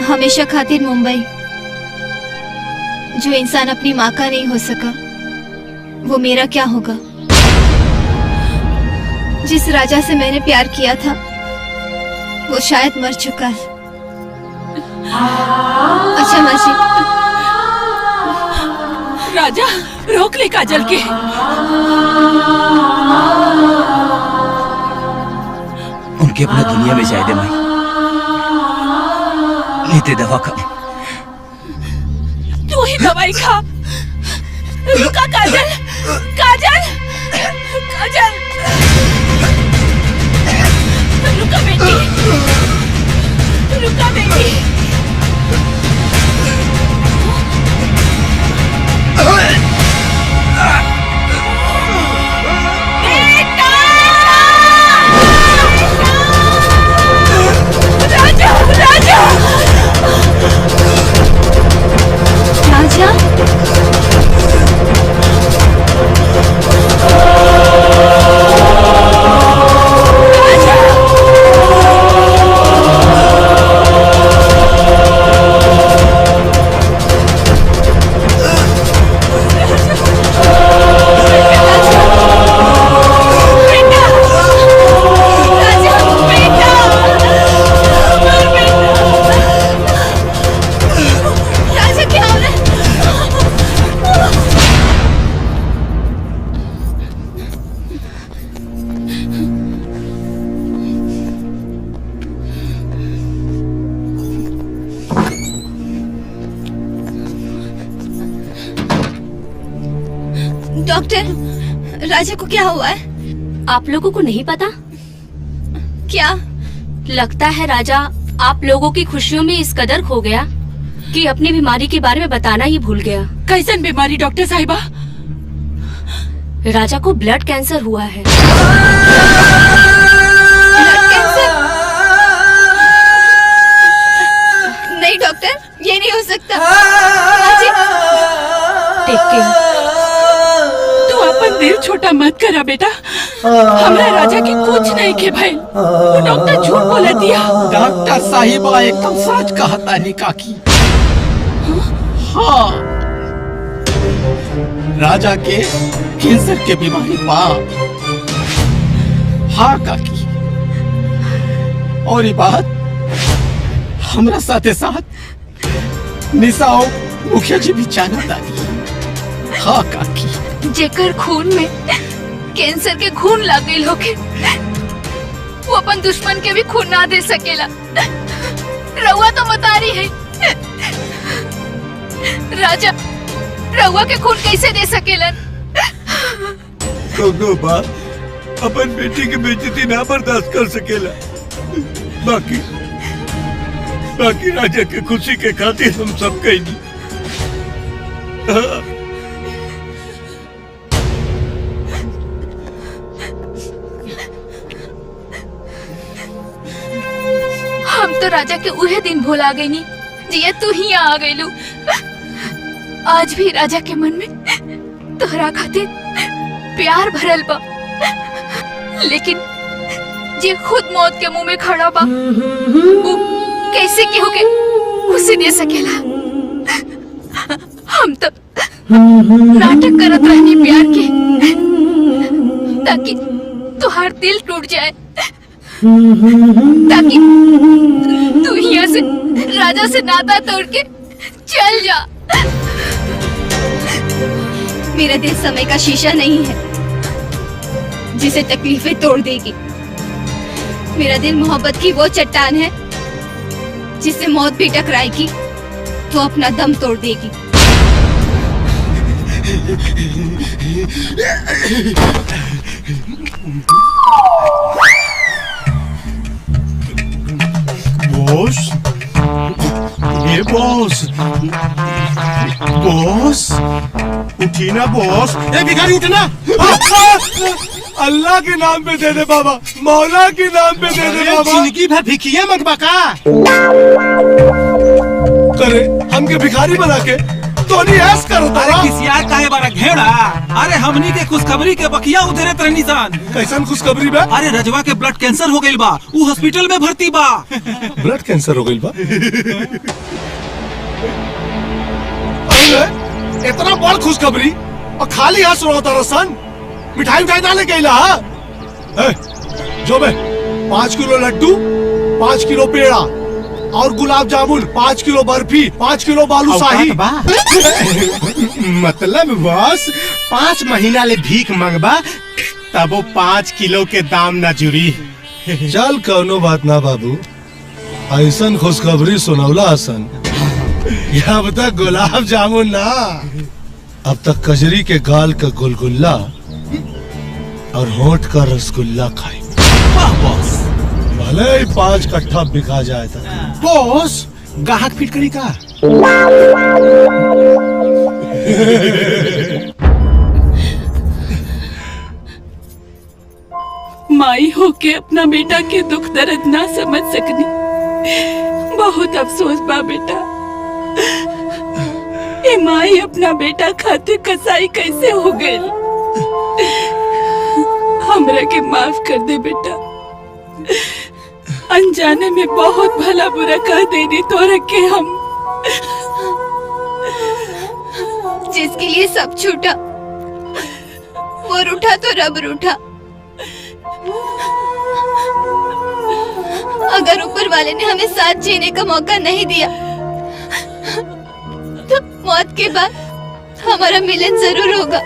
हमेशा खातिर मुंबई। जो इंसान अपनी माँ का नहीं हो सका, वो मेरा क्या होगा? जिस राजा से मैंने प्यार किया था, वो शायद मर चुका है। अच्छा माँ जी। राजा, रोक ले काजल के। उनके अपना दुनिया में जाए दे माई। लेते दवा खा। तू ही दवाई खा। डॉक्टर, राजा को क्या हुआ है? आप लोगों को नहीं पता? क्या? लगता है राजा आप लोगों की खुशियों में इस कदर खो गया कि अपनी बीमारी के बारे में बताना ही भूल गया। कैसन बीमारी डॉक्टर साहिबा? राजा को ब्लड कैंसर हुआ है। Blood cancer? नहीं डॉक्टर, ये नहीं हो सकता। Take care. तू अपन दिल छोटा मत करा बेटा। हमरा राजा की कुछ नहीं के भाई। वो डॉक्टर झूठ बोला दिया। डॉक्टर साहिबा एकदम सच कहता नहीं काकी। हाँ, राजा के कैंसर के बीमारी बाप। हाँ काकी, और ये बात हमरा साथे साथ निशा और मुखिया जी भी जानता नहीं। हाँ काकी, जेकर खून में कैंसर के खून लग गई होके, वो अपन दुश्मन के भी खून ना दे सकेला। रउआ तो मतारी है। राजा रउआ के खून कैसे दे सकेलन? कौनो बाप अपन बेटी की बेइज्जती ना बर्दाश्त कर सकेला। बाकी राजा के खुशी के खातिर हम सब कहीं। हम तो राजा के उहे दिन भुला गई नी जिया तू ही आ गईलू। आज भी राजा के मन में तोहरा खातिर प्यार भरल बा, लेकिन जे खुद मौत के मुंह में खड़ा बा, वो कैसे केहू के खुशी दे सकेला? हम तो नाटक करत रहनी प्यार के, ताकि तुहार दिल टूट जाए, ताकि तू यहाँ से राजा से नाता तोड़ के चल जा। मेरा दिल समय का शीशा नहीं है जिसे तकलीफें तोड़ देगी। मेरा दिल मोहब्बत की वो चट्टान है जिससे मौत भी टकराएगी तो अपना दम तोड़ देगी। बॉस, ये बॉस, बॉस, उठी ना बॉस। ए भिखारी उठना। अल्लाह के नाम पे दे दे बाबा, मौला के नाम पे दे दे बाबा। जिंदगी भर भिखिया मंगवा का? करे हमके भिखारी बना के तो नहीं ऐस करो। अरे किसी यार काहे बारा घेड़ा? अरे हमनी के खुशखबरी के बकिया उधरे तरह निशान। कैसन खुशखबरी बा? अरे रजवा के ब्लड कैंसर हो गइल बा, ऊ हॉस्पिटल में भर्ती बा। ब्लड कैंसर हो गइल बा? अरे इतना बड़ खुशखबरी और खाली हाथ सुनाता रसन। मिठाई उठाई ना लेके आइला? जो बे 5 किलो लड्डू, 5 किलो पेड़ा और गुलाब जामुन, 5 किलो बर्फी, 5 किलो बालूशाही। मतलब बॉस 5 महीना ले भीख मंगबा तब वो 5 किलो के दाम न जुरी। चल कौनो बात ना बाबू, ऐसन खुशखबरी सुनौला हसन। अब तक गुलाब जामुन ना, अब तक कजरी के गाल का गुलगुल्ला और होंठ का रसगुल्ला खाई। बॉस भले ही 5 कट्ठा बिका जाए था। बॉस गाहक फिट करी का? माई होके अपना बेटा के दुख दर्द ना समझ सकनी, बहुत अफसोस बा बेटा। ए माई अपना बेटा खातिर कसाई कैसे हो गई? हमरा के माफ कर दे बेटा, अनजाने में बहुत भला बुरा कह देनी तोरा के हम। जिसके लिए सब छूटा वो रूठा तो रब रूठा। अगर ऊपर वाले ने हमें साथ जीने का मौका नहीं दिया तो मौत के बाद हमारा मिलन जरूर होगा।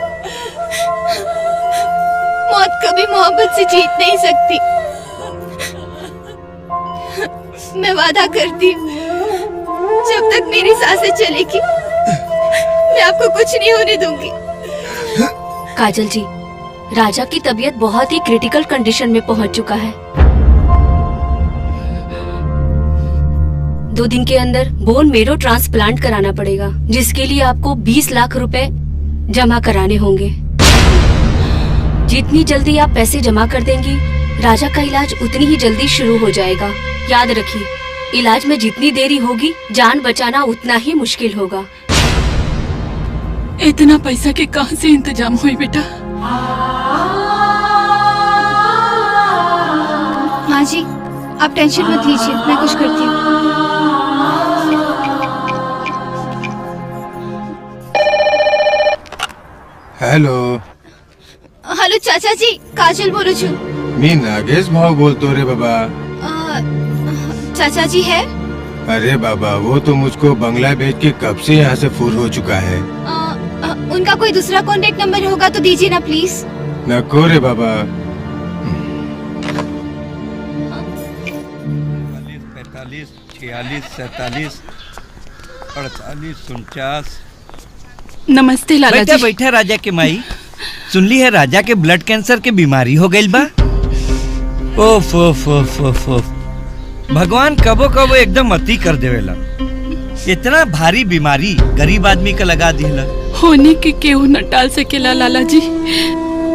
मौत कभी मोहब्बत से जीत नहीं सकती। मैं वादा करती हूँ जब तक मेरी सांसें चलेगी मैं आपको कुछ नहीं होने दूंगी। काजल जी, राजा की तबीयत बहुत ही क्रिटिकल कंडीशन में पहुंच चुका है। 2 दिन के अंदर बोन मेरो ट्रांसप्लांट कराना पड़ेगा, जिसके लिए आपको 20 लाख रुपए जमा कराने होंगे। जितनी जल्दी आप पैसे जमा कर देंगी, राजा का इलाज उतनी ही जल्दी शुरू हो जाएगा। याद रखिए, इलाज में जितनी देरी होगी, जान बचाना उतना ही मुश्किल होगा। इतना पैसा के कहाँ से इंतजाम हुई बेटा? माँ जी, आप टेंशन मत लीजिए, मैं कुछ करती हूँ। हेलो हेलो चाचा जी, काजल बोलो छू। मी नागेश भाव बोलतो रे बाबा। चाचा जी है? अरे बाबा, वो तो मुझको बंगला बेच के कब से यहाँ से फुर हो चुका है। उनका कोई दूसरा कॉन्टेक्ट नंबर होगा तो दीजिए ना प्लीज। नको रे बाबा। 45, 46, 47, 48, 49। नमस्ते लाला जी। बैठा राजा के माई। सुनली है राजा के ब्लड कैंसर के बीमारी हो गई बा। ओफ ओफ ओफ ओफ ओफ। भगवान कबो कबो एकदम अति कर देवेला। इतना भारी बीमारी गरीब आदमी का लगा दिला। होने के केहू न टाल सकेला लाला जी।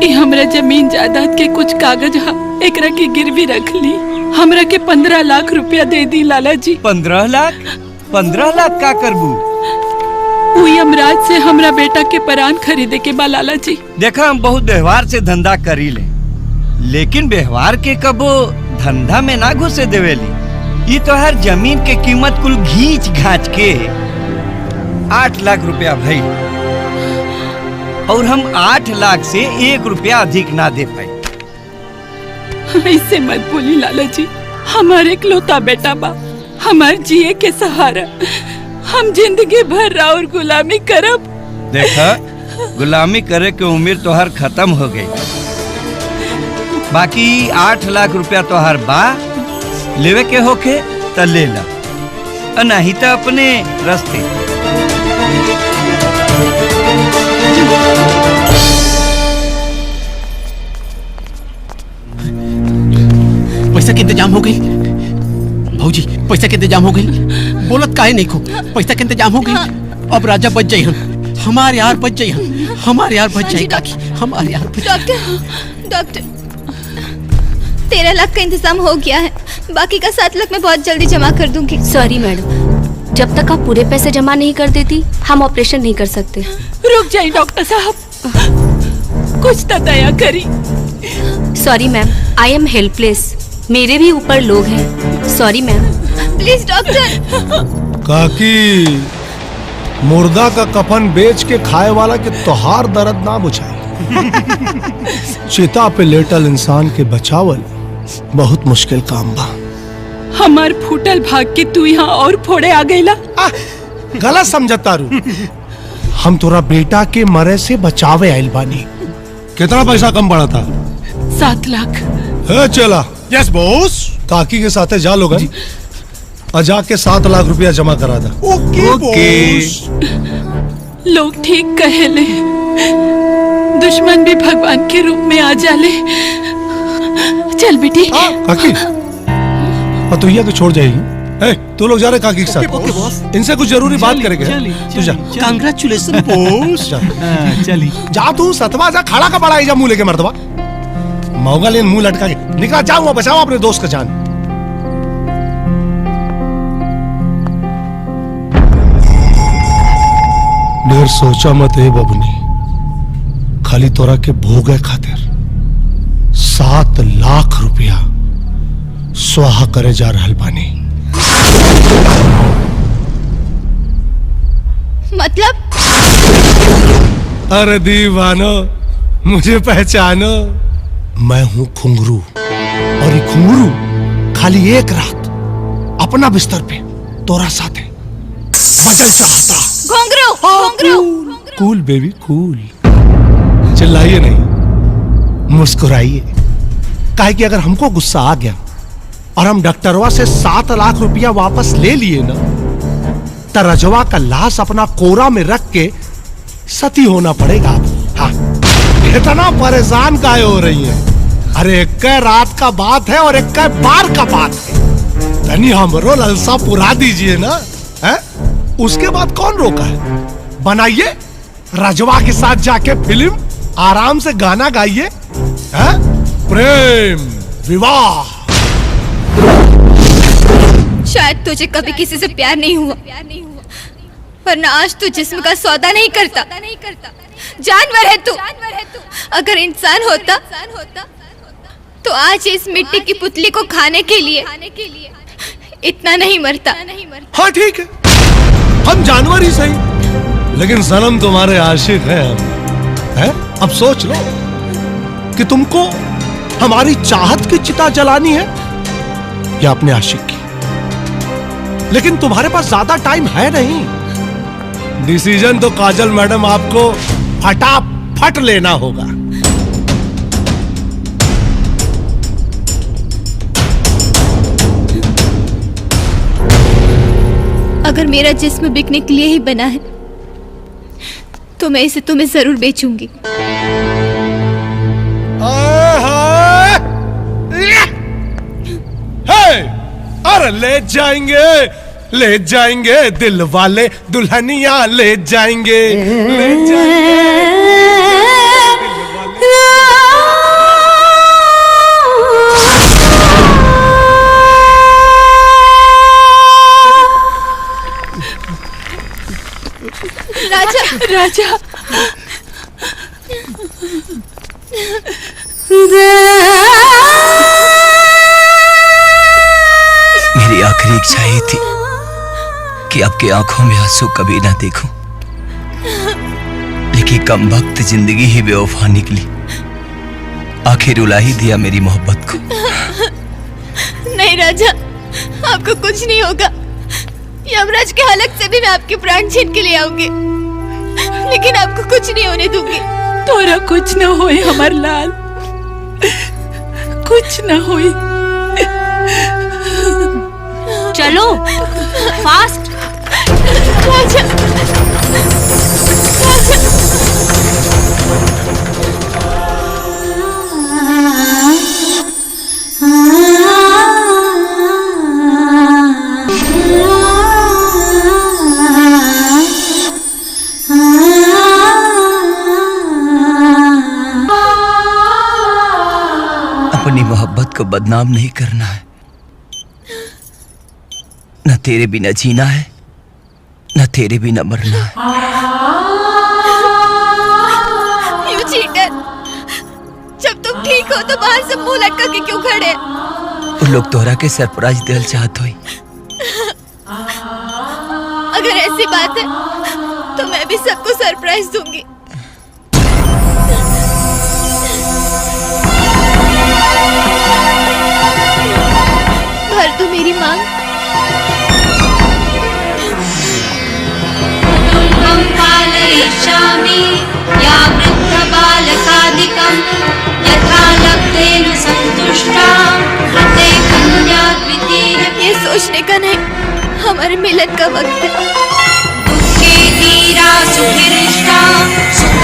ये हमरा जमीन जायदाद के कुछ कागज हा, एकरा के गिरवी रख ली। हमरा के 15 लाख रुपया दे दी लाला जी। 15 लाख? 15 लाख का करबू? वही अमराज से हमरा बेटा के परान खरीदे के बा लाला जी। देखा, हम बहुत व्यवहार से धंधा करी ले, लेकिन व्यवहार के कबो धंधा में ना घुसे देवेली। ये तो हर जमीन के कीमत कुल घींच घाच के 8 लाख रुपया भाई, और हम 8 लाख से 1 रुपया अधिक ना दे पाए। ऐसे मत बोली लाला जी, हमारे इकलौता बेटा बा, हमार जिए के सहारा। हम जिंदगी भर और गुलामी करब। देखा, गुलामी करे के उम्र तो हर खत्म हो गई। बाकी 8 लाख रुपया तो हर बा, लेवे के होके त ले ला, नहीं तो अपने रास्ते। पैसा के इंतजाम हो गई भौजी, पैसा के इंतजाम हो गई। बोलत काहे नहीं खो, पैसा के इंतजाम हो गई। अब राजा बच जाई हम, हमारे यार बच जाई हम, हमारे यार बच जाई काकी, हमारे यार बच। डॉक्टर 13 लाख का इंतजाम हो गया है, बाकी का 7 लाख मैं बहुत जल्दी जमा कर दूंगी। सॉरी मैडम, जब तक आप पूरे पैसे जमा नहीं कर देती, हम ऑपरेशन नहीं कर सकते। रुक जाइए डॉक्टर साहब, कुछ तो दया करी। Sorry ma'am, I am helpless. मेरे भी ऊपर लोग हैं। Sorry ma'am. Please doctor. काकी, मुर्दा का कफन बेच के खाए वाला के तोहार दर्द ना बुझाई। चिता पे लेटल इंसान के बचावल बहुत मुश्किल काम बा। हमार फूटल भाग के तू यहाँ और फोड़े आ गईला। गलत समझता रू। हम तोरा बेटा के मरे से बचावे आइल बानी। कितना पैसा कम पड़ा था? 7 लाख। चला। Yes boss. काकी के साथ जा लोग और जाके 7 लाख रुपया जमा करा दा। ओके। लोग ठीक कहेले, दुश्मन भी भगवान के रूप में आ जाले। चल बेटी। काकी, पतुहिया को छोड़ जाएगी। तू लोग जा रहे काकी के साथ। इनसे कुछ जरूरी बात करेंगे। तू जा। Congratulation boss. चली जा, तू सतवा जा, खड़ा का बड़ा जा मुंह लेके मर्दवा। मौगा लेन मुंह लटका के निकला, जाऊंगा बचाओ अपने दोस्त का जान। ढेर सोचा मत है बबनी, खाली तोरा के भोगे खातिर 7 लाख रुपया स्वाहा करे जा रहल बानी। मतलब? अरे दीवानो, मुझे पहचानो, मैं हूं घुंघरू, और ये घुंघरू खाली एक रात अपना बिस्तर पे तोरा साथे बदल चाहता। घुंघरू। कूल बेबी कूल। चिल्लाइए नहीं, मुस्कुराइए। काहे कि अगर हमको गुस्सा आ गया और हम डॉक्टरवा से 7 लाख रुपया वापस ले लिए ना, तो रजवा का लाश अपना कोरा में रख के सती होना पड़ेगा। हाँ, इतना परेशान काहे हो रही हैं? अरे एक रात का बात है और एक बार का बात है। तनी हमरो ललसा पुरा दीजिए ना, है? उसके बाद कौन रोका है? बनाइए रजवा के साथ जाके फिल्म, आराम से गाना गाइए, है? प्रेम विवाह। शायद तुझे कभी किसी से प्यार नहीं हुआ, वरना आज तू जिस्म का सौदा नहीं करता। जानवर है तू। अगर इंसान होता तो आज इस मिट्टी की पुतली को खाने के लिए इतना नहीं मरता। हाँ ठीक है, हम जानवर ही सही, लेकिन सनम तुम्हारे आशिक हैं हम, हैं? अब सोच लो कि तुमको हमारी चाहत की चिता जलानी है या अपने आशिक की। लेकिन तुम्हारे पास ज्यादा टाइम है नहीं। डिसीजन तो काजल मैडम आपको फटाफट लेना होगा। अगर मेरा जिस्म बिकने के लिए ही बना है तो मैं इसे तुम्हें जरूर बेचूंगी। अरे ले जाएंगे दिल वाले, दुल्हनिया ले जाएंगे, ले जाएंगे। राजा मेरी आखिरी इच्छा ये थी कि आपकी आंखों में आंसू कभी ना देखूं, लेकिन कम वक्त जिंदगी ही बेवफा निकली। आखिर रुला ही दिया मेरी मोहब्बत को। नहीं राजा, आपको कुछ नहीं होगा। यमराज के हलक से भी मैं आपके प्राण छीन के ले आऊंगी, लेकिन आपको कुछ नहीं होने दूंगी। तोरा कुछ न होए हमार लाल, कुछ न होए। चलो फास्ट। राजा, अपनी मोहब्बत को बदनाम नहीं करना है। न तेरे बिना जीना है, न तेरे बिना मरना है। You cheater! जब तुम ठीक हो तो बाहर से मुंह लटका के क्यों खड़े? उन लोग तोहरा के सरप्राइज दिल चाहत हुई। अगर ऐसी बात है तो मैं भी सबको सरप्राइज दूंगी। भर दो मेरी मांग। पालयिष्यामि या वृद्धबालकादिकं यथा लब्धेन सन्तुष्टा हृदे कन्या द्वितीय। ये सोचने का नहीं, हमारे मिलन का वक्त है। दुःखे धीरा सुखिरिष्टा सुख